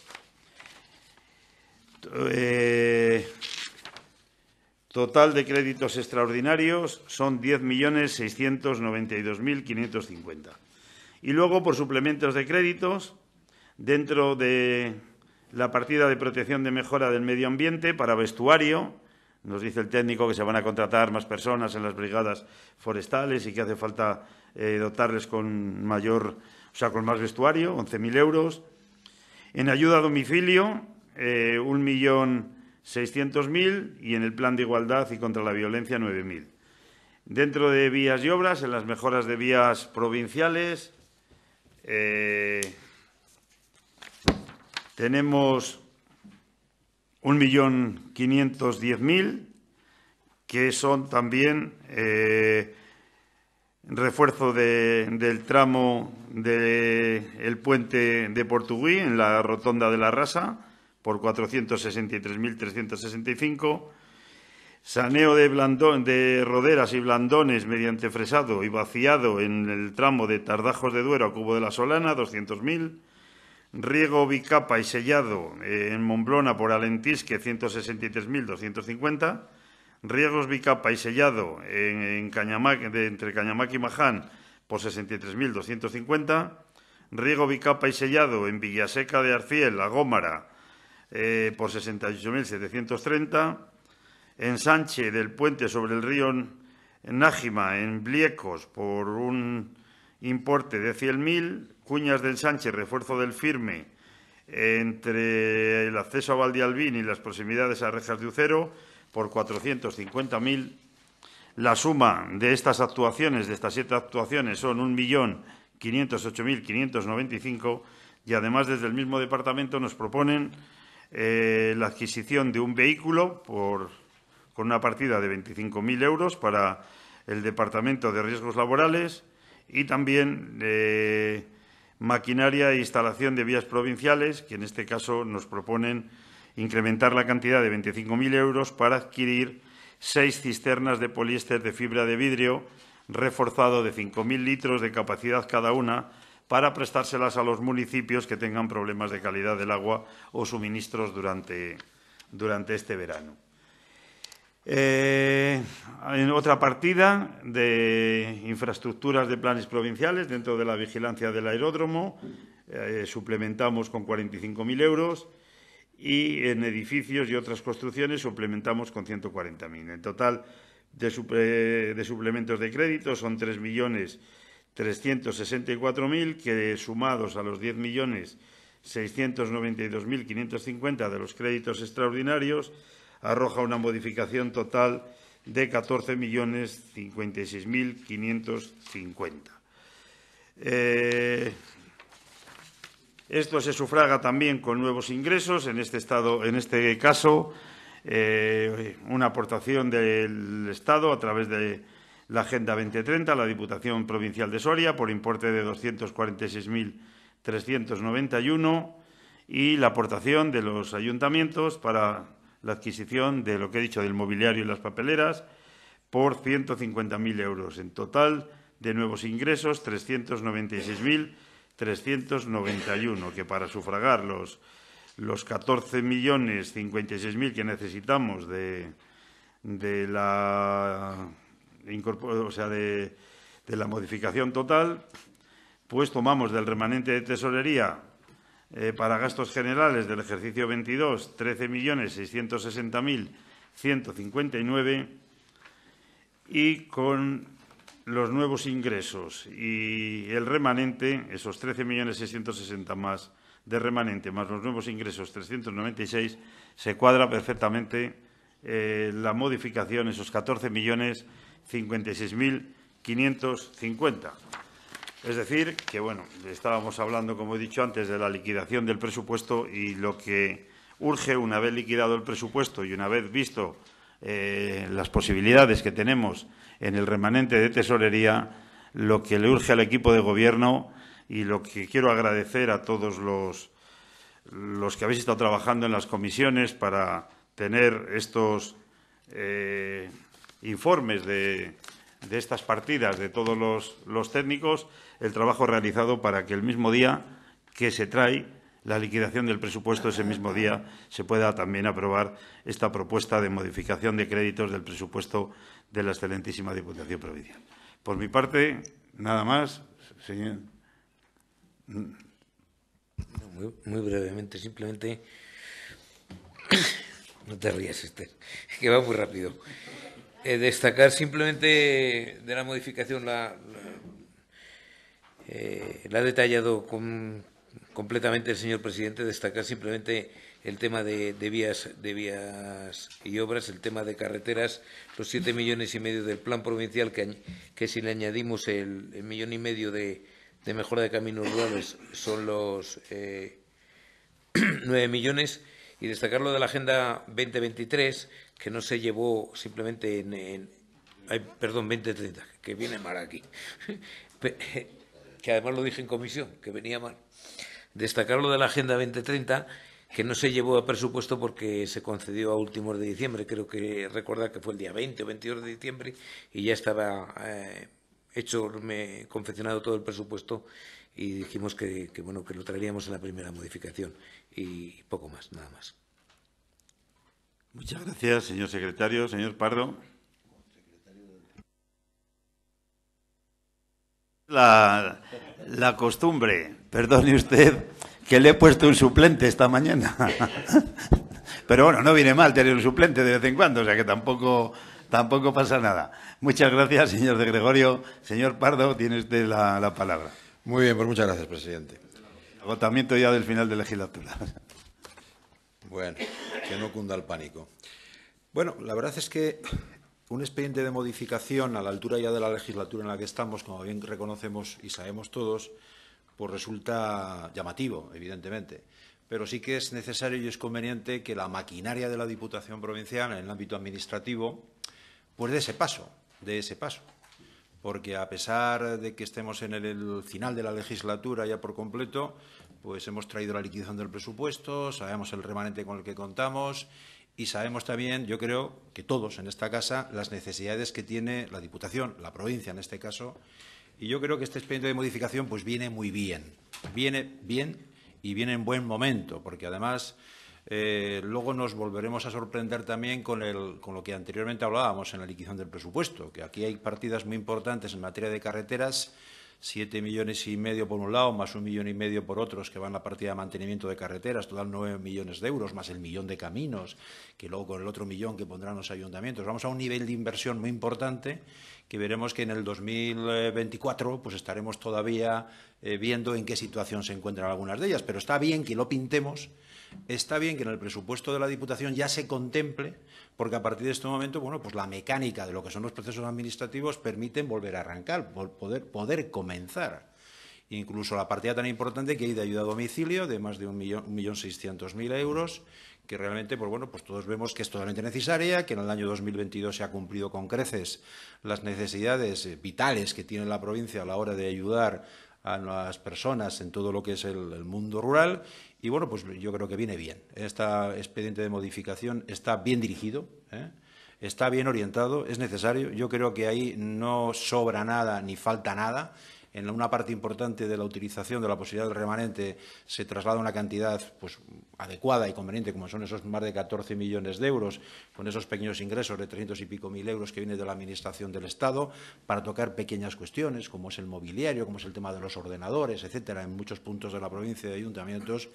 Total de créditos extraordinarios son 10.692.550. Y luego, por suplementos de créditos, dentro de la partida de protección de mejora del medio ambiente para vestuario, Nos dice el técnico que se van a contratar más personas en las brigadas forestales y que hace falta dotarles con con más vestuario, 11.000 euros. En ayuda a domicilio, 1.600.000 y en el plan de igualdad y contra la violencia, 9.000. Dentro de vías y obras, en las mejoras de vías provinciales, tenemos 1.510.000, que son también refuerzo del tramo del puente de Portuguí en la rotonda de la Rasa por 463.365, saneo de roderas y blandones mediante fresado y vaciado en el tramo de Tardajos de Duero a Cubo de la Solana, 200.000, riego bicapa y sellado en Momblona por Alentisque, 163.250, riegos bicapa y sellado en entre Cañamac y Maján por 63.250, riego bicapa y sellado en Villaseca de Arciel, La Gómara, por 68.730, ensanche del puente sobre el río Nájima en Bliecos por un importe de 100.000, cuñas de ensanche, refuerzo del firme entre el acceso a Valdealbín y las proximidades a Rejas de Ucero por 450.000. La suma de estas actuaciones, de estas 7 actuaciones, son 1.508.595 y además desde el mismo departamento nos proponen la adquisición de un vehículo con una partida de 25.000 euros para el Departamento de Riesgos Laborales y también maquinaria e instalación de vías provinciales, que en este caso nos proponen incrementar la cantidad de 25.000 euros para adquirir 6 cisternas de poliéster de fibra de vidrio reforzado de 5.000 litros de capacidad cada una para prestárselas a los municipios que tengan problemas de calidad del agua o suministros durante este verano. En otra partida de infraestructuras de planes provinciales dentro de la vigilancia del aeródromo, suplementamos con 45.000 euros y en edificios y otras construcciones suplementamos con 140.000. En total de suplementos de crédito son 3.364.000 que sumados a los 10.692.550 de los créditos extraordinarios arroja una modificación total de 14.056.550. Esto se sufraga también con nuevos ingresos, en este caso una aportación del Estado a través de la Agenda 2030, la Diputación Provincial de Soria, por importe de 246.391 y la aportación de los ayuntamientos para la adquisición de lo que he dicho del mobiliario y las papeleras por 150.000 euros. En total de nuevos ingresos 396.391, que para sufragar los 14.056.000 que necesitamos de la modificación total, pues tomamos del remanente de tesorería para gastos generales del ejercicio 22, 13.660.159 y con los nuevos ingresos y el remanente, esos 13.660.000 más de remanente, más los nuevos ingresos 396, se cuadra perfectamente la modificación, esos 14.056.550. Es decir, que bueno, estábamos hablando, como he dicho antes, de la liquidación del presupuesto y lo que urge una vez liquidado el presupuesto y una vez visto las posibilidades que tenemos en el remanente de tesorería, lo que le urge al equipo de gobierno y lo que quiero agradecer a todos los que habéis estado trabajando en las comisiones para tener estos informes de estas partidas de todos los técnicos, el trabajo realizado para que el mismo día que se trae la liquidación del presupuesto, ese mismo día se pueda también aprobar esta propuesta de modificación de créditos del presupuesto de la excelentísima Diputación Provincial. Por mi parte, nada más, señor. Muy brevemente, simplemente No te rías, Esther, que va muy rápido. Destacar simplemente de la modificación, la ha detallado completamente el señor presidente, destacar simplemente el tema de vías y obras, el tema de carreteras, los 7,5 millones del plan provincial, que si le añadimos el 1,5 millones de mejora de caminos rurales son los 9 millones, y destacar lo de la Agenda 2023, que no se llevó simplemente perdón, 2030, que viene mal aquí, que además lo dije en comisión, que venía mal. Destacar lo de la Agenda 2030, que no se llevó a presupuesto porque se concedió a últimos de diciembre, creo que recordar que fue el día 20 o 22 de diciembre, y ya estaba confeccionado todo el presupuesto, y dijimos que lo traeríamos en la primera modificación, y poco más, nada más. Muchas gracias, señor secretario. Señor Pardo. La costumbre, perdone usted, que le he puesto un suplente esta mañana. Pero bueno, no viene mal tener un suplente de vez en cuando, o sea que tampoco pasa nada. Muchas gracias, señor de Gregorio. Señor Pardo, tiene usted la palabra. Muy bien, pues muchas gracias, presidente. Agotamiento ya del final de legislatura. Bueno, que no cunda el pánico. Bueno, la verdad es que un expediente de modificación a la altura ya de la legislatura en la que estamos, como bien reconocemos y sabemos todos, pues resulta llamativo, evidentemente. Pero sí que es necesario y es conveniente que la maquinaria de la Diputación Provincial en el ámbito administrativo pues dé ese paso. Porque a pesar de que estemos en el final de la legislatura ya por completo, pues hemos traído la liquidación del presupuesto, sabemos el remanente con el que contamos y sabemos también, yo creo, que todos en esta casa, las necesidades que tiene la Diputación, la provincia en este caso, y yo creo que este expediente de modificación pues viene muy bien, viene bien y viene en buen momento, porque además luego nos volveremos a sorprender también con lo que anteriormente hablábamos en la liquidación del presupuesto, que aquí hay partidas muy importantes en materia de carreteras, 7,5 millones por un lado, más 1,5 millones por otros que van a la partida de mantenimiento de carreteras, total 9 millones de euros, más el 1 millón de caminos, que luego con el otro 1 millón que pondrán los ayuntamientos. Vamos a un nivel de inversión muy importante que veremos que en el 2024 pues estaremos todavía viendo en qué situación se encuentran algunas de ellas. Pero está bien que lo pintemos, está bien que en el presupuesto de la Diputación ya se contemple, porque a partir de este momento, bueno, pues la mecánica de lo que son los procesos administrativos permiten volver a arrancar, poder comenzar. Incluso la partida tan importante que hay de ayuda a domicilio, de más de 1.600.000 euros, que realmente, pues bueno, pues todos vemos que es totalmente necesaria, que en el año 2022 se ha cumplido con creces las necesidades vitales que tiene la provincia a la hora de ayudar a las personas en todo lo que es el mundo rural. Y bueno, pues yo creo que viene bien. Este expediente de modificación está bien dirigido, está bien orientado, es necesario. Yo creo que ahí no sobra nada ni falta nada. En una parte importante de la utilización de la posibilidad del remanente se traslada una cantidad pues adecuada y conveniente, como son esos más de 14 millones de euros, con esos pequeños ingresos de 300 y pico mil euros que vienen de la Administración del Estado, para tocar pequeñas cuestiones, como es el mobiliario, como es el tema de los ordenadores, etcétera, en muchos puntos de la provincia y de ayuntamientos,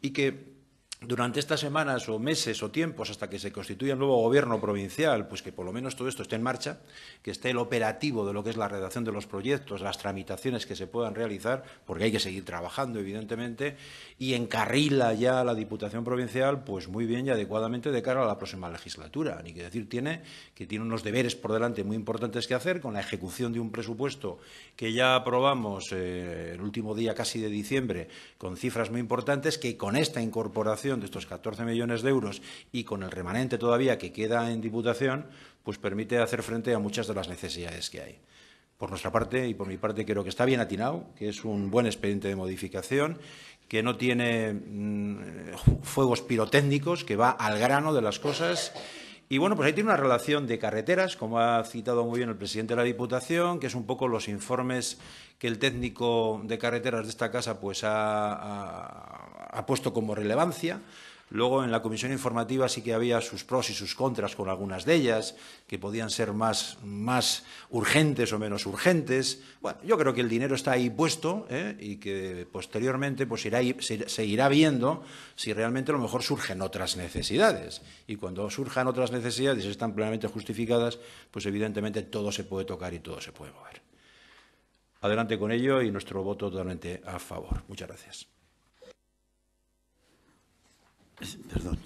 y que durante estas semanas o meses o tiempos hasta que se constituya el nuevo gobierno provincial, pues que por lo menos todo esto esté en marcha, que esté el operativo de lo que es la redacción de los proyectos, las tramitaciones que se puedan realizar, porque hay que seguir trabajando, evidentemente, y encarrila ya la Diputación Provincial, pues muy bien y adecuadamente de cara a la próxima legislatura. Ni que decir tiene que tiene unos deberes por delante muy importantes que hacer, con la ejecución de un presupuesto que ya aprobamos el último día casi de diciembre, con cifras muy importantes, que con esta incorporación de estos 14 millones de euros y con el remanente todavía que queda en Diputación, pues permite hacer frente a muchas de las necesidades que hay. Por nuestra parte y por mi parte creo que está bien atinado, que es un buen expediente de modificación, que no tiene fuegos pirotécnicos, que va al grano de las cosas. Y bueno, pues ahí tiene una relación de carreteras, como ha citado muy bien el presidente de la Diputación, que es un poco los informes que el técnico de carreteras de esta casa pues ha puesto como relevancia. Luego, en la comisión informativa sí que había sus pros y sus contras con algunas de ellas, que podían ser más urgentes o menos urgentes. Bueno, yo creo que el dinero está ahí puesto y que posteriormente pues se irá viendo si realmente a lo mejor surgen otras necesidades. Y cuando surjan otras necesidades y están plenamente justificadas, pues evidentemente todo se puede tocar y todo se puede mover. Adelante con ello y nuestro voto totalmente a favor. Muchas gracias. Perdón.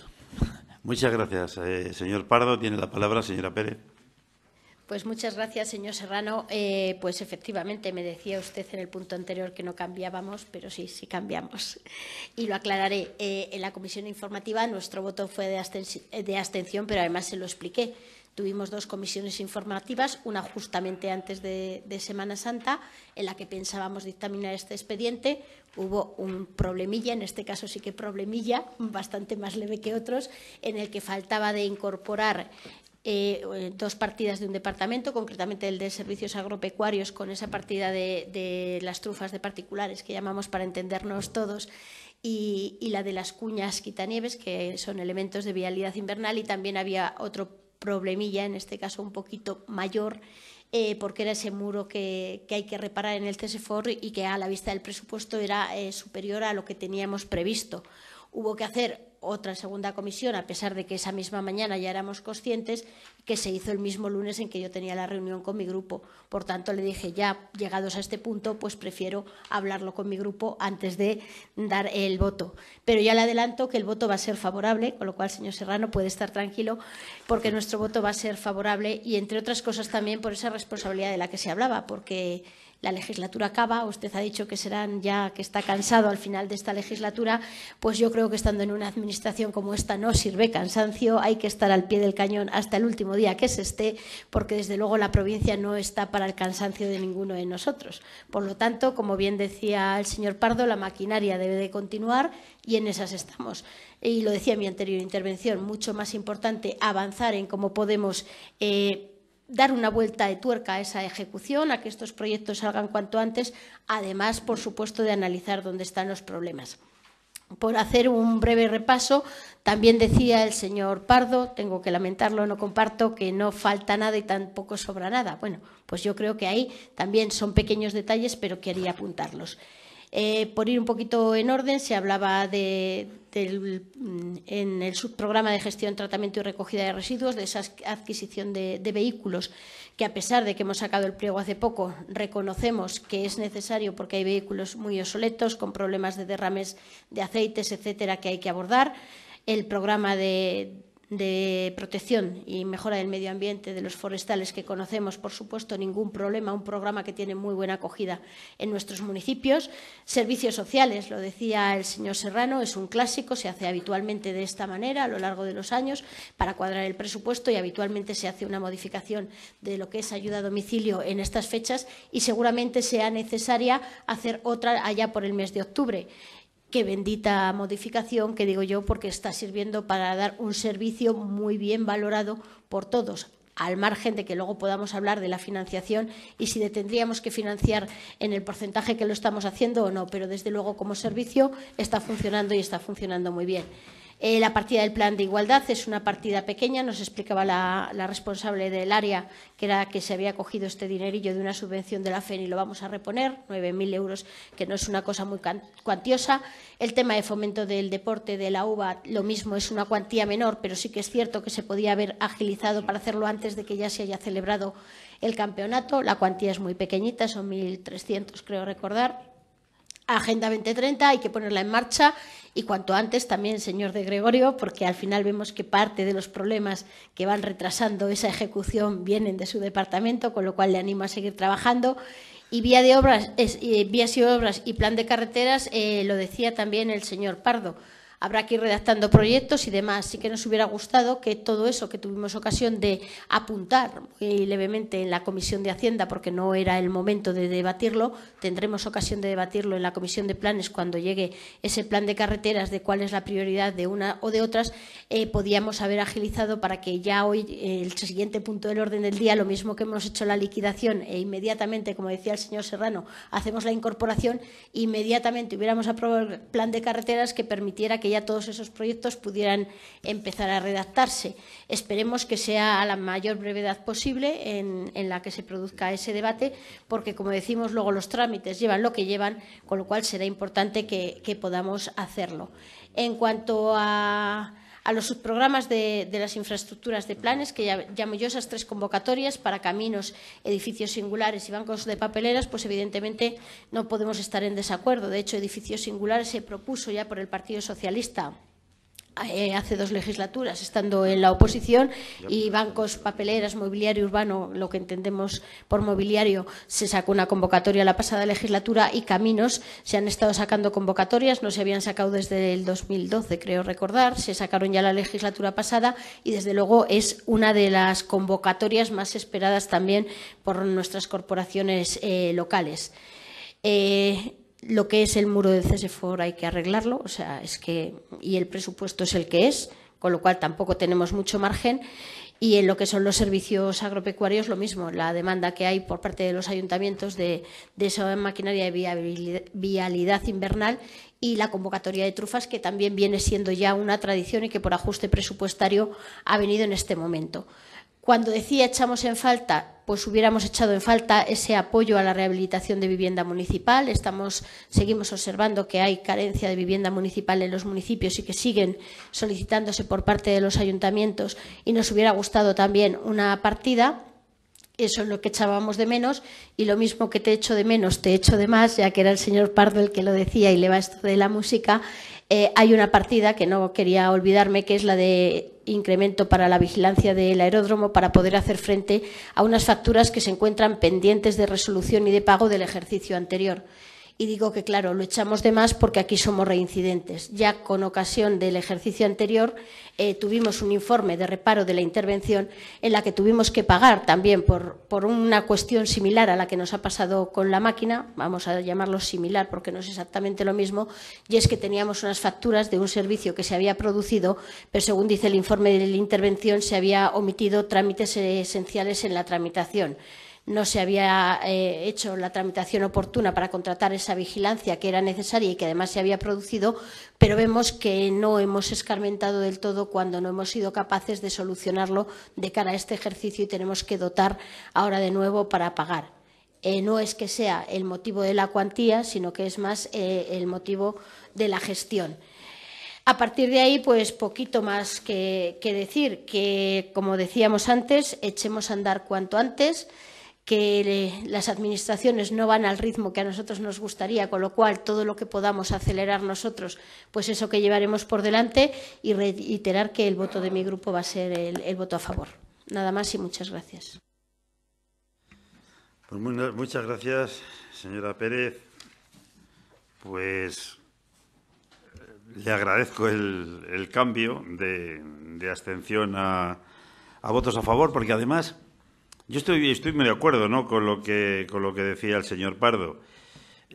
Muchas gracias, señor Pardo. Tiene la palabra, señora Pérez. Pues muchas gracias, señor Serrano. Pues efectivamente, me decía usted en el punto anterior que no cambiábamos, pero sí cambiamos. Y lo aclararé. En la comisión informativa nuestro voto fue de abstención, pero además se lo expliqué. Tuvimos 2 comisiones informativas, una justamente antes de Semana Santa, en la que pensábamos dictaminar este expediente. Hubo un problemilla, en este caso sí que problemilla, bastante más leve que otros, en el que faltaba de incorporar 2 partidas de un departamento, concretamente el de servicios agropecuarios, con esa partida de las trufas de particulares, que llamamos para entendernos todos, y la de las cuñas quitanieves, que son elementos de vialidad invernal, y también había otro problemilla, en este caso un poquito mayor, porque era ese muro que hay que reparar en el CESEFOR y que a la vista del presupuesto era superior a lo que teníamos previsto. Hubo que hacer otra segunda comisión, a pesar de que esa misma mañana ya éramos conscientes, que se hizo el mismo lunes en que yo tenía la reunión con mi grupo. Por tanto, le dije, ya llegados a este punto, pues prefiero hablarlo con mi grupo antes de dar el voto. Pero ya le adelanto que el voto va a ser favorable, con lo cual, señor Serrano, puede estar tranquilo, porque nuestro voto va a ser favorable y, entre otras cosas, también por esa responsabilidad de la que se hablaba, porque la legislatura acaba, usted ha dicho que serán ya, que está cansado al final de esta legislatura, pues yo creo que estando en una administración como esta no sirve cansancio, hay que estar al pie del cañón hasta el último día que se esté, porque desde luego la provincia no está para el cansancio de ninguno de nosotros. Por lo tanto, como bien decía el señor Pardo, la maquinaria debe de continuar y en esas estamos. Y lo decía en mi anterior intervención, mucho más importante avanzar en cómo podemos dar una vuelta de tuerca a esa ejecución, a que estos proyectos salgan cuanto antes, además, por supuesto, de analizar dónde están los problemas. Por hacer un breve repaso, también decía el señor Pardo, tengo que lamentarlo, no comparto, que no falta nada y tampoco sobra nada. Bueno, pues yo creo que ahí también son pequeños detalles, pero quería apuntarlos. Por ir un poquito en orden, se hablaba en el subprograma de gestión, tratamiento y recogida de residuos, de esa adquisición de vehículos, que a pesar de que hemos sacado el pliego hace poco, reconocemos que es necesario porque hay vehículos muy obsoletos, con problemas de derrames de aceites, etcétera, que hay que abordar. El programa de protección y mejora del medio ambiente de los forestales que conocemos, por supuesto, ningún problema, un programa que tiene muy buena acogida en nuestros municipios. Servicios sociales, lo decía el señor Serrano, es un clásico, se hace habitualmente de esta manera a lo largo de los años para cuadrar el presupuesto y habitualmente se hace una modificación de lo que es ayuda a domicilio en estas fechas y seguramente sea necesaria hacer otra allá por el mes de octubre. Qué bendita modificación, que digo yo, porque está sirviendo para dar un servicio muy bien valorado por todos, al margen de que luego podamos hablar de la financiación y si tendríamos que financiar en el porcentaje que lo estamos haciendo o no, pero desde luego como servicio está funcionando y está funcionando muy bien. La partida del plan de igualdad es una partida pequeña, nos explicaba la responsable del área que era que se había cogido este dinerillo de una subvención de la FEN y lo vamos a reponer, 9.000 euros, que no es una cosa muy cuantiosa. El tema de fomento del deporte de la UVA, lo mismo, es una cuantía menor, pero sí que es cierto que se podía haber agilizado para hacerlo antes de que ya se haya celebrado el campeonato. La cuantía es muy pequeñita, son 1.300, creo recordar. Agenda 2030 hay que ponerla en marcha y cuanto antes también, señor de Gregorio, porque al final vemos que parte de los problemas que van retrasando esa ejecución vienen de su departamento, con lo cual le animo a seguir trabajando. Y vías y obras y plan de carreteras, lo decía también el señor Pardo. Habrá que ir redactando proyectos y demás. Sí que nos hubiera gustado que todo eso que tuvimos ocasión de apuntar muy levemente en la Comisión de Hacienda, porque no era el momento de debatirlo, tendremos ocasión de debatirlo en la Comisión de Planes cuando llegue ese plan de carreteras de cuál es la prioridad de una o de otras, podíamos haber agilizado para que ya hoy, el siguiente punto del orden del día, lo mismo que hemos hecho la liquidación e inmediatamente, como decía el señor Serrano, hacemos la incorporación, inmediatamente hubiéramos aprobado el plan de carreteras que permitiera que que ya todos esos proyectos pudieran empezar a redactarse. Esperemos que sea a la mayor brevedad posible en la que se produzca ese debate, porque, como decimos, luego los trámites llevan lo que llevan, con lo cual será importante que podamos hacerlo. En cuanto a los subprogramas de las infraestructuras de planes, que llamo yo esas 3 convocatorias para caminos, edificios singulares y bancos de papeleras, pues evidentemente no podemos estar en desacuerdo. De hecho, edificios singulares se propuso ya por el Partido Socialista hace 2 legislaturas, estando en la oposición, y bancos, papeleras, mobiliario urbano, lo que entendemos por mobiliario, se sacó una convocatoria la pasada legislatura, y caminos se han estado sacando convocatorias, no se habían sacado desde el 2012, creo recordar, se sacaron ya la legislatura pasada, y desde luego es una de las convocatorias más esperadas también por nuestras corporaciones locales. Lo que es el muro de CESEFOR hay que arreglarlo, o sea, y el presupuesto es el que es, con lo cual tampoco tenemos mucho margen. Y en lo que son los servicios agropecuarios, lo mismo, la demanda que hay por parte de los ayuntamientos de esa maquinaria de vialidad invernal, y la convocatoria de trufas, que también viene siendo ya una tradición y que por ajuste presupuestario ha venido en este momento. Cuando decía echamos en falta, pues hubiéramos echado en falta ese apoyo a la rehabilitación de vivienda municipal. Seguimos observando que hay carencia de vivienda municipal en los municipios y que siguen solicitándose por parte de los ayuntamientos, y nos hubiera gustado también una partida. Eso es lo que echábamos de menos, y lo mismo que te echo de menos, te echo de más, ya que era el señor Pardo el que lo decía y le va esto de la música. Hay una partida que no quería olvidarme, que es la de incremento para la vigilancia del aeródromo, para poder hacer frente a unas facturas que se encuentran pendientes de resolución y de pago del ejercicio anterior. Y digo que, claro, lo echamos de más porque aquí somos reincidentes. Ya con ocasión del ejercicio anterior tuvimos un informe de reparo de la intervención en la que tuvimos que pagar también por una cuestión similar a la que nos ha pasado con la máquina, vamos a llamarlo similar porque no es exactamente lo mismo, y es que teníamos unas facturas de un servicio que se había producido, pero según dice el informe de la intervención se había omitido trámites esenciales en la tramitación. No se había hecho la tramitación oportuna para contratar esa vigilancia que era necesaria y que además se había producido, pero vemos que no hemos escarmentado del todo cuando no hemos sido capaces de solucionarlo de cara a este ejercicio, y tenemos que dotar ahora de nuevo para pagar. No es que sea el motivo de la cuantía, sino que es más el motivo de la gestión. A partir de ahí, pues poquito más que decir, que como decíamos antes, echemos a andar cuanto antes, que las administraciones no van al ritmo que a nosotros nos gustaría, con lo cual todo lo que podamos acelerar nosotros, pues eso que llevaremos por delante, y reiterar que el voto de mi grupo va a ser el voto a favor. Nada más y muchas gracias. Pues muchas gracias, señora Pérez. Pues le agradezco el cambio de abstención a votos a favor, porque además yo estoy muy de acuerdo, ¿no?, con lo que decía el señor Pardo.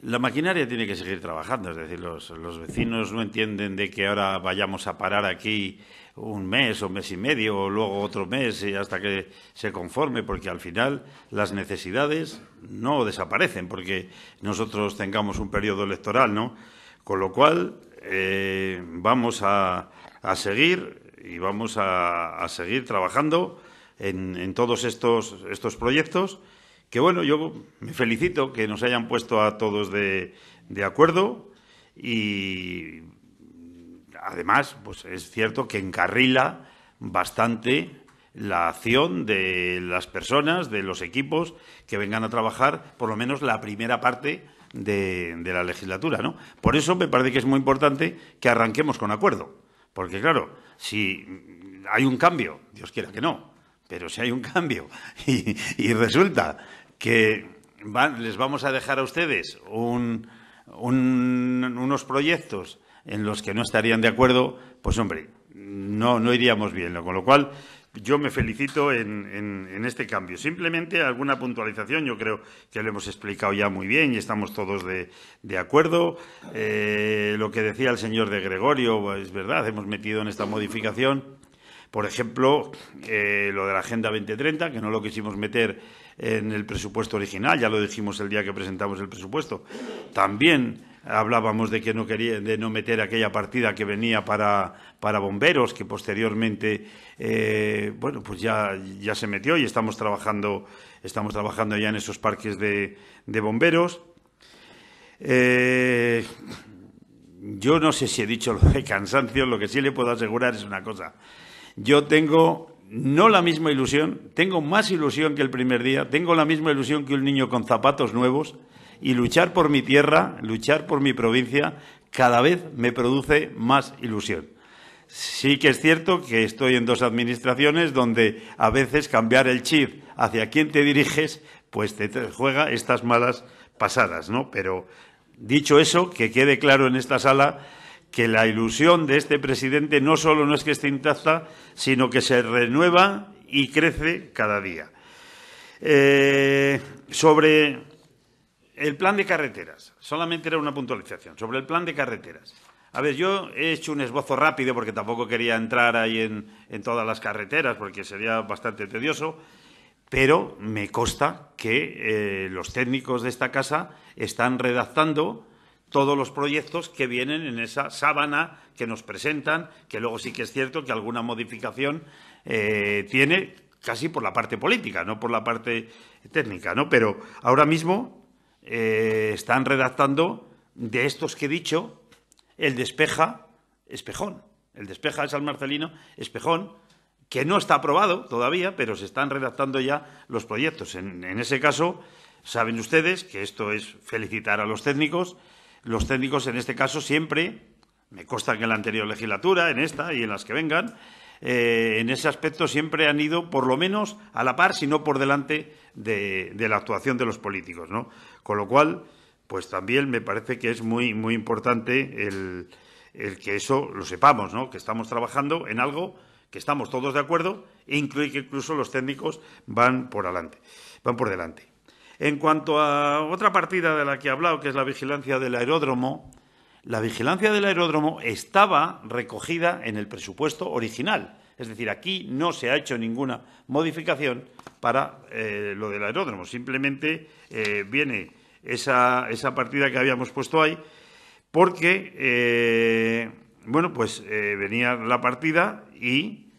La maquinaria tiene que seguir trabajando, es decir, los vecinos no entienden de que ahora vayamos a parar aquí un mes o mes y medio, o luego otro mes y hasta que se conforme, porque al final las necesidades no desaparecen porque nosotros tengamos un periodo electoral, ¿no? Con lo cual vamos a seguir y vamos a seguir trabajando en todos estos proyectos, que bueno, yo me felicito que nos hayan puesto a todos de acuerdo, y además pues es cierto que encarrila bastante la acción de las personas, de los equipos que vengan a trabajar por lo menos la primera parte de la legislatura, ¿no? Por eso me parece que es muy importante que arranquemos con acuerdo, porque claro, si hay un cambio, Dios quiera que no, pero si hay un cambio y resulta que les vamos a dejar a ustedes unos proyectos en los que no estarían de acuerdo, pues hombre, no iríamos bien, ¿no? Con lo cual yo me felicito en este cambio. Simplemente alguna puntualización, yo creo que lo hemos explicado ya muy bien y estamos todos de acuerdo. Lo que decía el señor de Gregorio, es verdad, hemos metido en esta modificación, por ejemplo, lo de la Agenda 2030, que no lo quisimos meter en el presupuesto original, ya lo dijimos el día que presentamos el presupuesto. También hablábamos de que de no meter aquella partida que venía para bomberos, que posteriormente, bueno, pues ya se metió y estamos trabajando ya en esos parques de bomberos. Yo no sé si he dicho lo de cansancio, lo que sí le puedo asegurar es una cosa. Yo tengo no la misma ilusión, tengo más ilusión que el primer día, tengo la misma ilusión que un niño con zapatos nuevos, y luchar por mi tierra, luchar por mi provincia, cada vez me produce más ilusión. Sí que es cierto que estoy en 2 administraciones donde a veces cambiar el chip hacia quién te diriges, pues te juega estas malas pasadas, ¿no? Pero dicho eso, que quede claro en esta sala que la ilusión de este presidente no solo no es que esté intacta, sino que se renueva y crece cada día. Sobre el plan de carreteras, solamente era una puntualización. Sobre el plan de carreteras. A ver, yo he hecho un esbozo rápido porque tampoco quería entrar ahí en todas las carreteras porque sería bastante tedioso, pero me consta que los técnicos de esta casa están redactando todos los proyectos que vienen en esa sábana que nos presentan, que luego sí que es cierto que alguna modificación tiene casi por la parte política, no por la parte técnica, ¿no? Pero ahora mismo están redactando de estos que he dicho el de Espejón, el de Espeja de San Marcelino, Espejón, que no está aprobado todavía, pero se están redactando ya los proyectos. En ese caso, saben ustedes que esto es felicitar a los técnicos. Los técnicos, en este caso, siempre, me consta que en la anterior legislatura, en esta y en las que vengan, en ese aspecto siempre han ido, por lo menos, a la par, si no por delante de la actuación de los políticos, ¿no? Con lo cual, pues también me parece que es muy, muy importante el que eso lo sepamos, ¿no? Que estamos trabajando en algo que estamos todos de acuerdo e que incluso los técnicos van por delante. En cuanto a otra partida de la que he hablado, que es la vigilancia del aeródromo, la vigilancia del aeródromo estaba recogida en el presupuesto original. Es decir, aquí no se ha hecho ninguna modificación para lo del aeródromo. Simplemente viene esa partida que habíamos puesto ahí porque, bueno, pues venía la partida y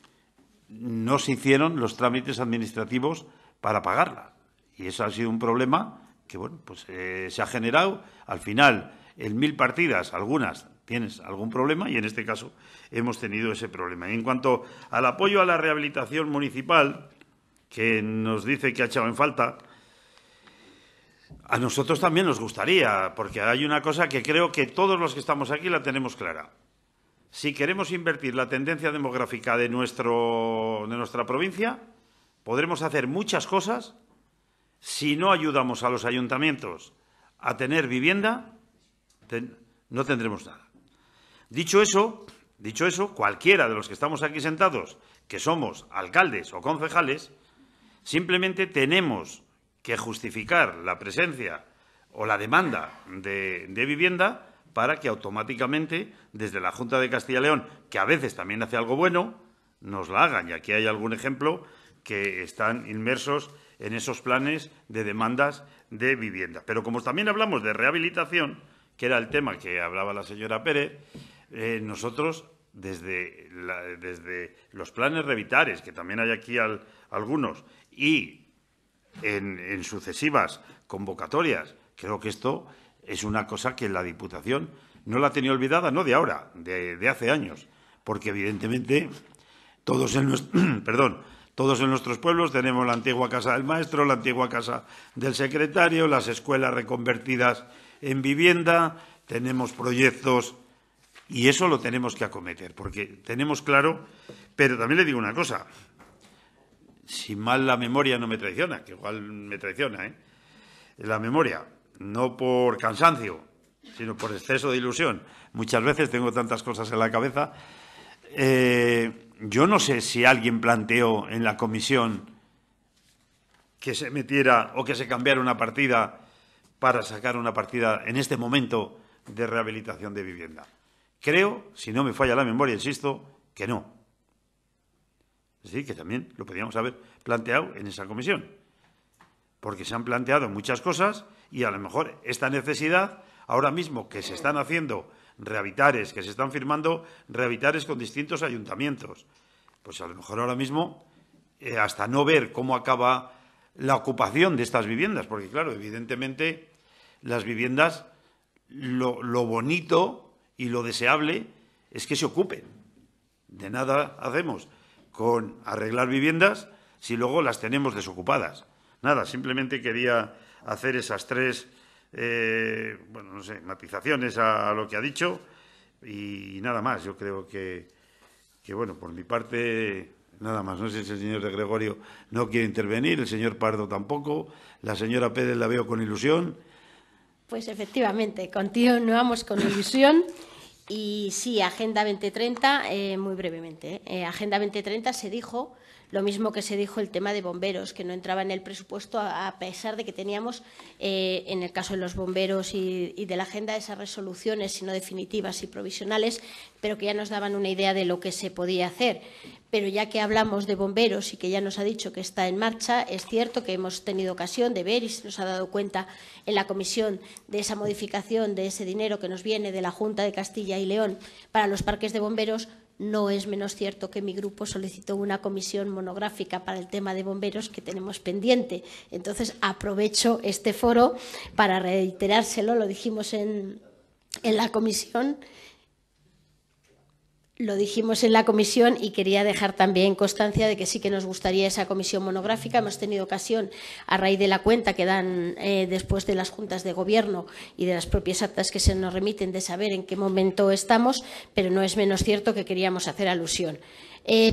no se hicieron los trámites administrativos para pagarla. Y eso ha sido un problema que, bueno, pues se ha generado. Al final, en 1000 partidas, algunas tienes algún problema y en este caso hemos tenido ese problema. Y en cuanto al apoyo a la rehabilitación municipal, que nos dice que ha echado en falta, a nosotros también nos gustaría, porque hay una cosa que creo que todos los que estamos aquí la tenemos clara. Si queremos invertir la tendencia demográfica de nuestra provincia, podremos hacer muchas cosas. Si no ayudamos a los ayuntamientos a tener vivienda, no tendremos nada. Dicho eso, cualquiera de los que estamos aquí sentados, que somos alcaldes o concejales, simplemente tenemos que justificar la presencia o la demanda de vivienda para que automáticamente, desde la Junta de Castilla y León, que a veces también hace algo bueno, nos la hagan. Y aquí hay algún ejemplo que están inmersos en esos planes de demandas de vivienda. Pero como también hablamos de rehabilitación, que era el tema que hablaba la señora Pérez, nosotros, desde los planes Revitares, que también hay aquí algunos, y en sucesivas convocatorias, creo que esto es una cosa que la Diputación no la tenía olvidada, no de ahora, de hace años, porque evidentemente todos en nuestros pueblos tenemos la antigua casa del maestro, la antigua casa del secretario, las escuelas reconvertidas en vivienda, tenemos proyectos y eso lo tenemos que acometer, porque tenemos claro, pero también le digo una cosa, si mal la memoria no me traiciona, que igual me traiciona, la memoria, no por cansancio, sino por exceso de ilusión. Muchas veces tengo tantas cosas en la cabeza. Yo no sé si alguien planteó en la comisión que se metiera o que se cambiara una partida para sacar una partida en este momento de rehabilitación de vivienda. Creo, si no me falla la memoria, insisto, que no. Es decir, que también lo podríamos haber planteado en esa comisión, porque se han planteado muchas cosas y a lo mejor esta necesidad ahora mismo que se están haciendo rehabilitares, que se están firmando rehabilitares con distintos ayuntamientos. Pues a lo mejor ahora mismo, hasta no ver cómo acaba la ocupación de estas viviendas, porque claro, evidentemente las viviendas, lo bonito y lo deseable es que se ocupen. De nada hacemos con arreglar viviendas si luego las tenemos desocupadas. Nada, simplemente quería hacer esas tres matizaciones a lo que ha dicho y nada más. Yo creo que bueno, por mi parte, nada más. No sé si el señor de Gregorio no quiere intervenir, el señor Pardo tampoco, la señora Pérez la veo con ilusión. Pues efectivamente, continuamos con ilusión. Y sí, Agenda 2030, muy brevemente. Agenda 2030 se dijo lo mismo que se dijo el tema de bomberos, que no entraba en el presupuesto a pesar de que teníamos, en el caso de los bomberos y de la agenda, esas resoluciones, si no definitivas y provisionales, pero que ya nos daban una idea de lo que se podía hacer. Pero ya que hablamos de bomberos y que ya nos ha dicho que está en marcha, es cierto que hemos tenido ocasión de ver y se nos ha dado cuenta en la comisión de esa modificación de ese dinero que nos viene de la Junta de Castilla y León para los parques de bomberos. No es menos cierto que mi grupo solicitó una comisión monográfica para el tema de bomberos que tenemos pendiente. Entonces, aprovecho este foro para reiterárselo. Lo dijimos en la comisión. Lo dijimos en la comisión y quería dejar también constancia de que sí que nos gustaría esa comisión monográfica. Hemos tenido ocasión, a raíz de la cuenta que dan después de las juntas de gobierno y de las propias actas que se nos remiten, de saber en qué momento estamos, pero no es menos cierto que queríamos hacer alusión.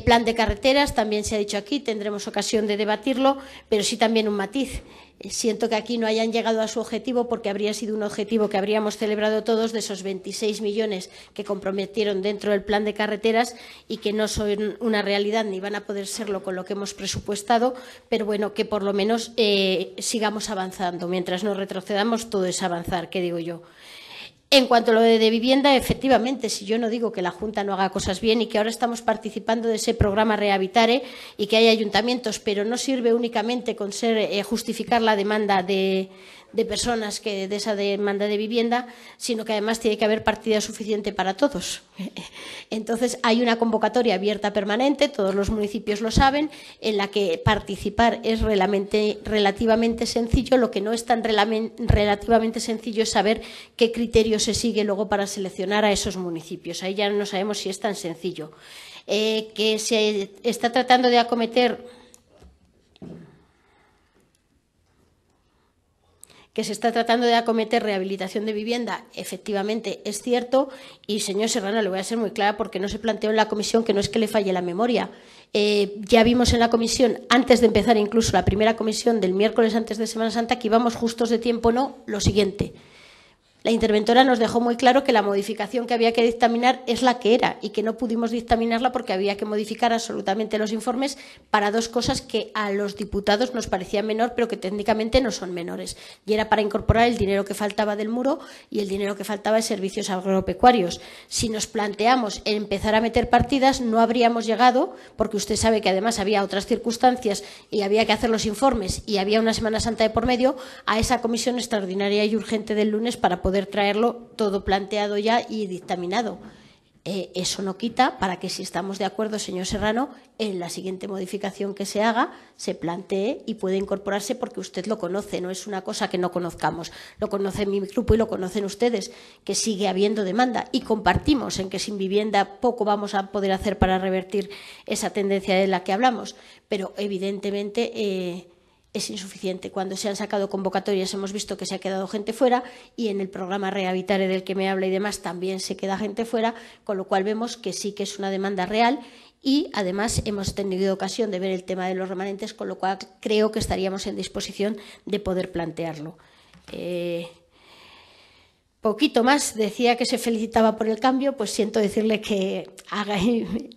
Plan de carreteras, también se ha dicho aquí, tendremos ocasión de debatirlo, pero sí también un matiz. Siento que aquí no hayan llegado a su objetivo porque habría sido un objetivo que habríamos celebrado todos, de esos 26 millones que comprometieron dentro del plan de carreteras y que no son una realidad ni van a poder serlo con lo que hemos presupuestado, pero bueno, que por lo menos sigamos avanzando. Mientras no retrocedamos, todo es avanzar, ¿qué digo yo? En cuanto a lo de vivienda, efectivamente, si yo no digo que la Junta no haga cosas bien y que ahora estamos participando de ese programa Rehabilitare y que hay ayuntamientos, pero no sirve únicamente con justificar la demanda de personas, de esa demanda de vivienda, sino que además tiene que haber partida suficiente para todos. Entonces, hay una convocatoria abierta permanente, todos los municipios lo saben, en la que participar es relativamente sencillo. Lo que no es tan relativamente sencillo es saber qué criterio se sigue luego para seleccionar a esos municipios. Ahí ya no sabemos si es tan sencillo. Que se está tratando de acometer... que se está tratando de acometer rehabilitación de vivienda, efectivamente es cierto, y señor Serrano, le voy a ser muy clara porque no se planteó en la comisión, que no es que le falle la memoria. Ya vimos en la comisión, antes de empezar incluso la primera comisión del miércoles antes de Semana Santa, que íbamos justos de tiempo, lo siguiente. La interventora nos dejó muy claro que la modificación que había que dictaminar es la que era y que no pudimos dictaminarla porque había que modificar absolutamente los informes para dos cosas que a los diputados nos parecían menor, pero que técnicamente no son menores. Y era para incorporar el dinero que faltaba del muro y el dinero que faltaba de servicios agropecuarios. Si nos planteamos empezar a meter partidas, no habríamos llegado, porque usted sabe que además había otras circunstancias y había que hacer los informes y había una Semana Santa de por medio, a esa comisión extraordinaria y urgente del lunes para poder traerlo todo planteado ya y dictaminado. Eso no quita para que, si estamos de acuerdo, señor Serrano, en la siguiente modificación que se haga, se plantee y puede incorporarse, porque usted lo conoce, no es una cosa que no conozcamos. Lo conoce mi grupo y lo conocen ustedes, que sigue habiendo demanda y compartimos en que sin vivienda poco vamos a poder hacer para revertir esa tendencia de la que hablamos, pero evidentemente es insuficiente. Cuando se han sacado convocatorias hemos visto que se ha quedado gente fuera, y en el programa Rehabilitare del que me habla y demás también se queda gente fuera, con lo cual vemos que sí que es una demanda real, y además hemos tenido ocasión de ver el tema de los remanentes, con lo cual creo que estaríamos en disposición de poder plantearlo. Poquito más. Decía que se felicitaba por el cambio, pues siento decirle que haga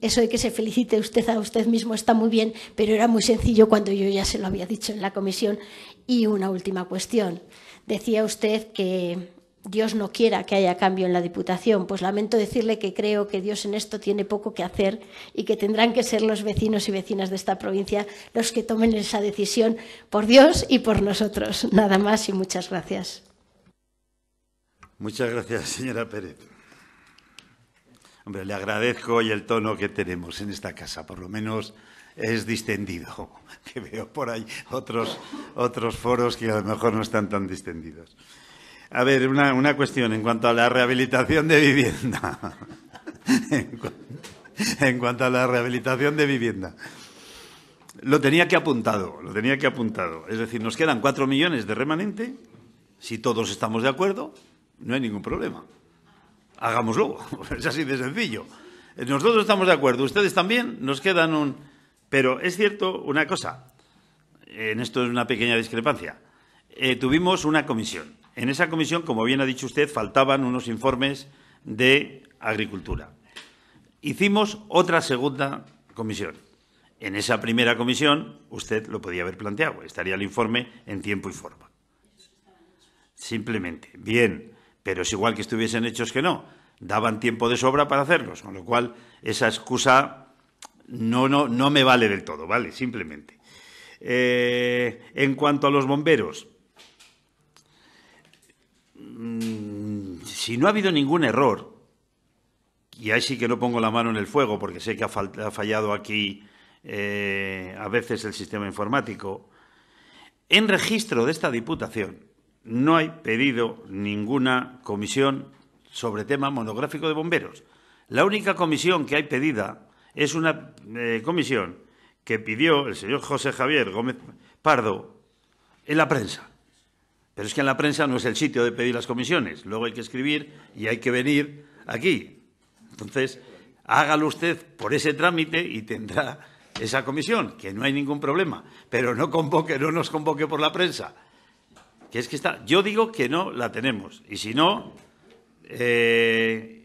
eso de que se felicite usted a usted mismo está muy bien, pero era muy sencillo cuando yo ya se lo había dicho en la comisión. Y una última cuestión. Decía usted que Dios no quiera que haya cambio en la Diputación. Pues lamento decirle que creo que Dios en esto tiene poco que hacer y que tendrán que ser los vecinos y vecinas de esta provincia los que tomen esa decisión, por Dios y por nosotros. Nada más y muchas gracias. Muchas gracias, señora Pérez. Hombre, le agradezco y el tono que tenemos en esta casa, por lo menos es distendido, que veo por ahí otros foros que a lo mejor no están tan distendidos. A ver, una cuestión en cuanto a la rehabilitación de vivienda. En cuanto a la rehabilitación de vivienda. Lo tenía que apuntado. Es decir, nos quedan 4 millones de remanente. Si todos estamos de acuerdo, no hay ningún problema. Hagámoslo. Es así de sencillo. Nosotros estamos de acuerdo, ustedes también, nos quedan un... Pero es cierto una cosa, en esto es una pequeña discrepancia. Tuvimos una comisión. En esa comisión, como bien ha dicho usted, faltaban unos informes de agricultura. Hicimos otra segunda comisión. En esa primera comisión, usted lo podía haber planteado, estaría el informe en tiempo y forma. Simplemente, bien, pero es igual que estuviesen hechos que no. Daban tiempo de sobra para hacerlos, con lo cual esa excusa no me vale del todo, ¿vale? Simplemente. En cuanto a los bomberos, si no ha habido ningún error, y ahí sí que no pongo la mano en el fuego porque sé que ha fallado aquí a veces el sistema informático, en registro de esta Diputación no hay pedido ninguna comisión sobre tema monográfico de bomberos. La única comisión que hay pedida es una comisión que pidió el señor José Javier Gómez Pardo en la prensa. Pero es que en la prensa no es el sitio de pedir las comisiones. Luego hay que escribir y hay que venir aquí. Entonces, hágalo usted por ese trámite y tendrá esa comisión, que no hay ningún problema. Pero no nos convoque por la prensa. Que es que está. Yo digo que no la tenemos. Y si no,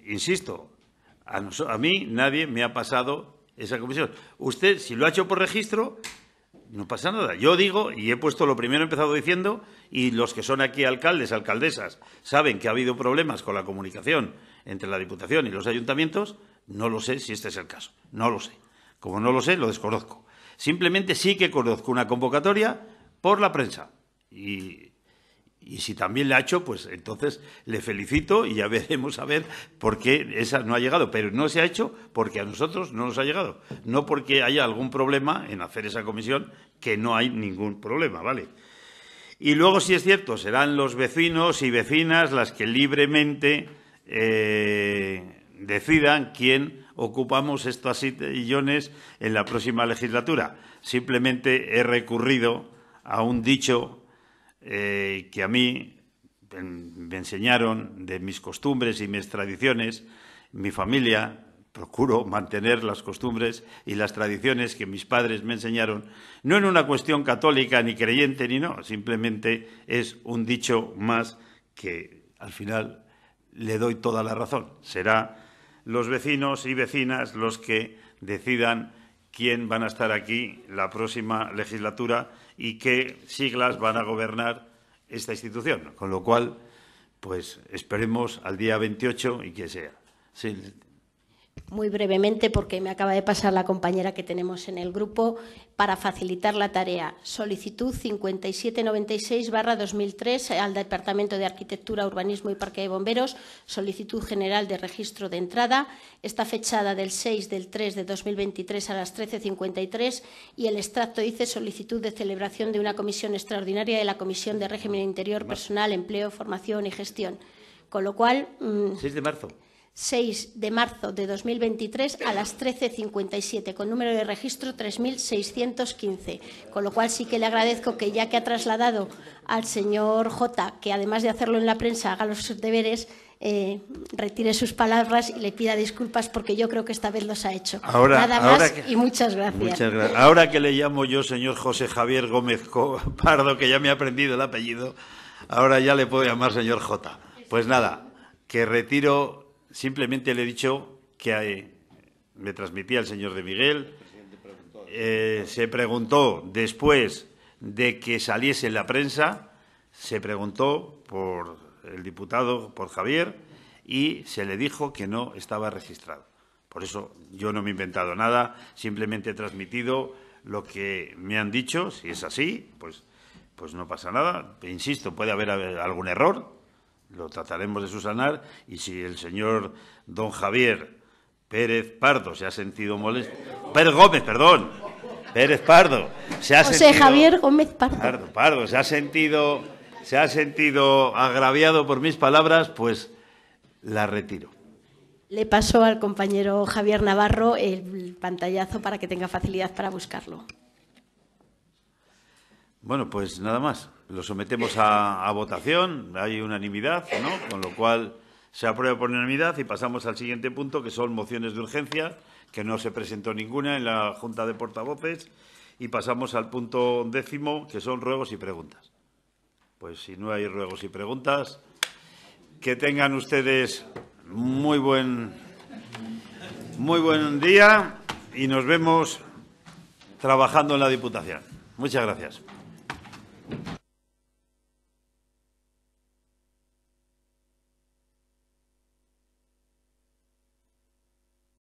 insisto, a mí nadie me ha pasado esa comisión. Usted, si lo ha hecho por registro, no pasa nada. Yo digo, y he puesto lo primero, he empezado diciendo, y los que son aquí alcaldes, alcaldesas, saben que ha habido problemas con la comunicación entre la Diputación y los ayuntamientos, no lo sé si este es el caso. No lo sé. Como no lo sé, lo desconozco. Simplemente sí que conozco una convocatoria por la prensa. Y si también la ha hecho, pues entonces le felicito y ya veremos a ver por qué esa no ha llegado. Pero no se ha hecho porque a nosotros no nos ha llegado. No porque haya algún problema en hacer esa comisión, que no hay ningún problema, ¿vale? Y luego, si es cierto, serán los vecinos y vecinas las que libremente decidan quién ocupamos estos sillones en la próxima legislatura. Simplemente he recurrido a un dicho que a mí me enseñaron de mis costumbres y mis tradiciones. Mi familia, procuro mantener las costumbres y las tradiciones que mis padres me enseñaron, no en una cuestión católica ni creyente ni no, simplemente es un dicho más que al final le doy toda la razón. Será los vecinos y vecinas los que decidan quién van a estar aquí la próxima legislatura y qué siglas van a gobernar esta institución. Con lo cual, pues esperemos al día 28 y que sea. Sí. Muy brevemente, porque me acaba de pasar la compañera que tenemos en el grupo, para facilitar la tarea. Solicitud 5796/2003 al Departamento de Arquitectura, Urbanismo y Parque de Bomberos. Solicitud general de registro de entrada. Está fechada del 6/3/2023 a las 13:53 y el extracto dice solicitud de celebración de una comisión extraordinaria de la Comisión de Régimen Interior, Personal, Empleo, Formación y Gestión. Con lo cual... 6 de marzo. 6 de marzo de 2023 a las 13:57, con número de registro 3615. Con lo cual sí que le agradezco que, ya que ha trasladado al señor J, que además de hacerlo en la prensa haga los deberes, retire sus palabras y le pida disculpas, porque yo creo que esta vez los ha hecho. Nada más y muchas gracias. Muchas gracias. Ahora que le llamo yo señor José Javier Gómez Pardo, que ya me ha aprendido el apellido, ahora ya le puedo llamar señor J. Pues nada, que retiro. Simplemente le he dicho que me transmitía el señor de Miguel. Se preguntó después de que saliese en la prensa, se preguntó por el diputado, por Javier, y se le dijo que no estaba registrado. Por eso yo no me he inventado nada, simplemente he transmitido lo que me han dicho. Si es así, pues no pasa nada. Insisto, puede haber algún error, lo trataremos de subsanar, y si el señor don Javier Pérez Pardo se ha sentido molesto... Pérez Gómez, perdón. Pérez Pardo. José Javier Gómez Pardo. Pardo. Se ha sentido agraviado por mis palabras, pues la retiro. Le paso al compañero Javier Navarro el pantallazo para que tenga facilidad para buscarlo. Bueno, pues nada más. Lo sometemos a votación. Hay unanimidad, ¿no? Con lo cual se aprueba por unanimidad y pasamos al siguiente punto, que son mociones de urgencia, que no se presentó ninguna en la Junta de Portavoces, y pasamos al punto 10º, que son ruegos y preguntas. Pues si no hay ruegos y preguntas, que tengan ustedes muy buen día y nos vemos trabajando en la Diputación. Muchas gracias.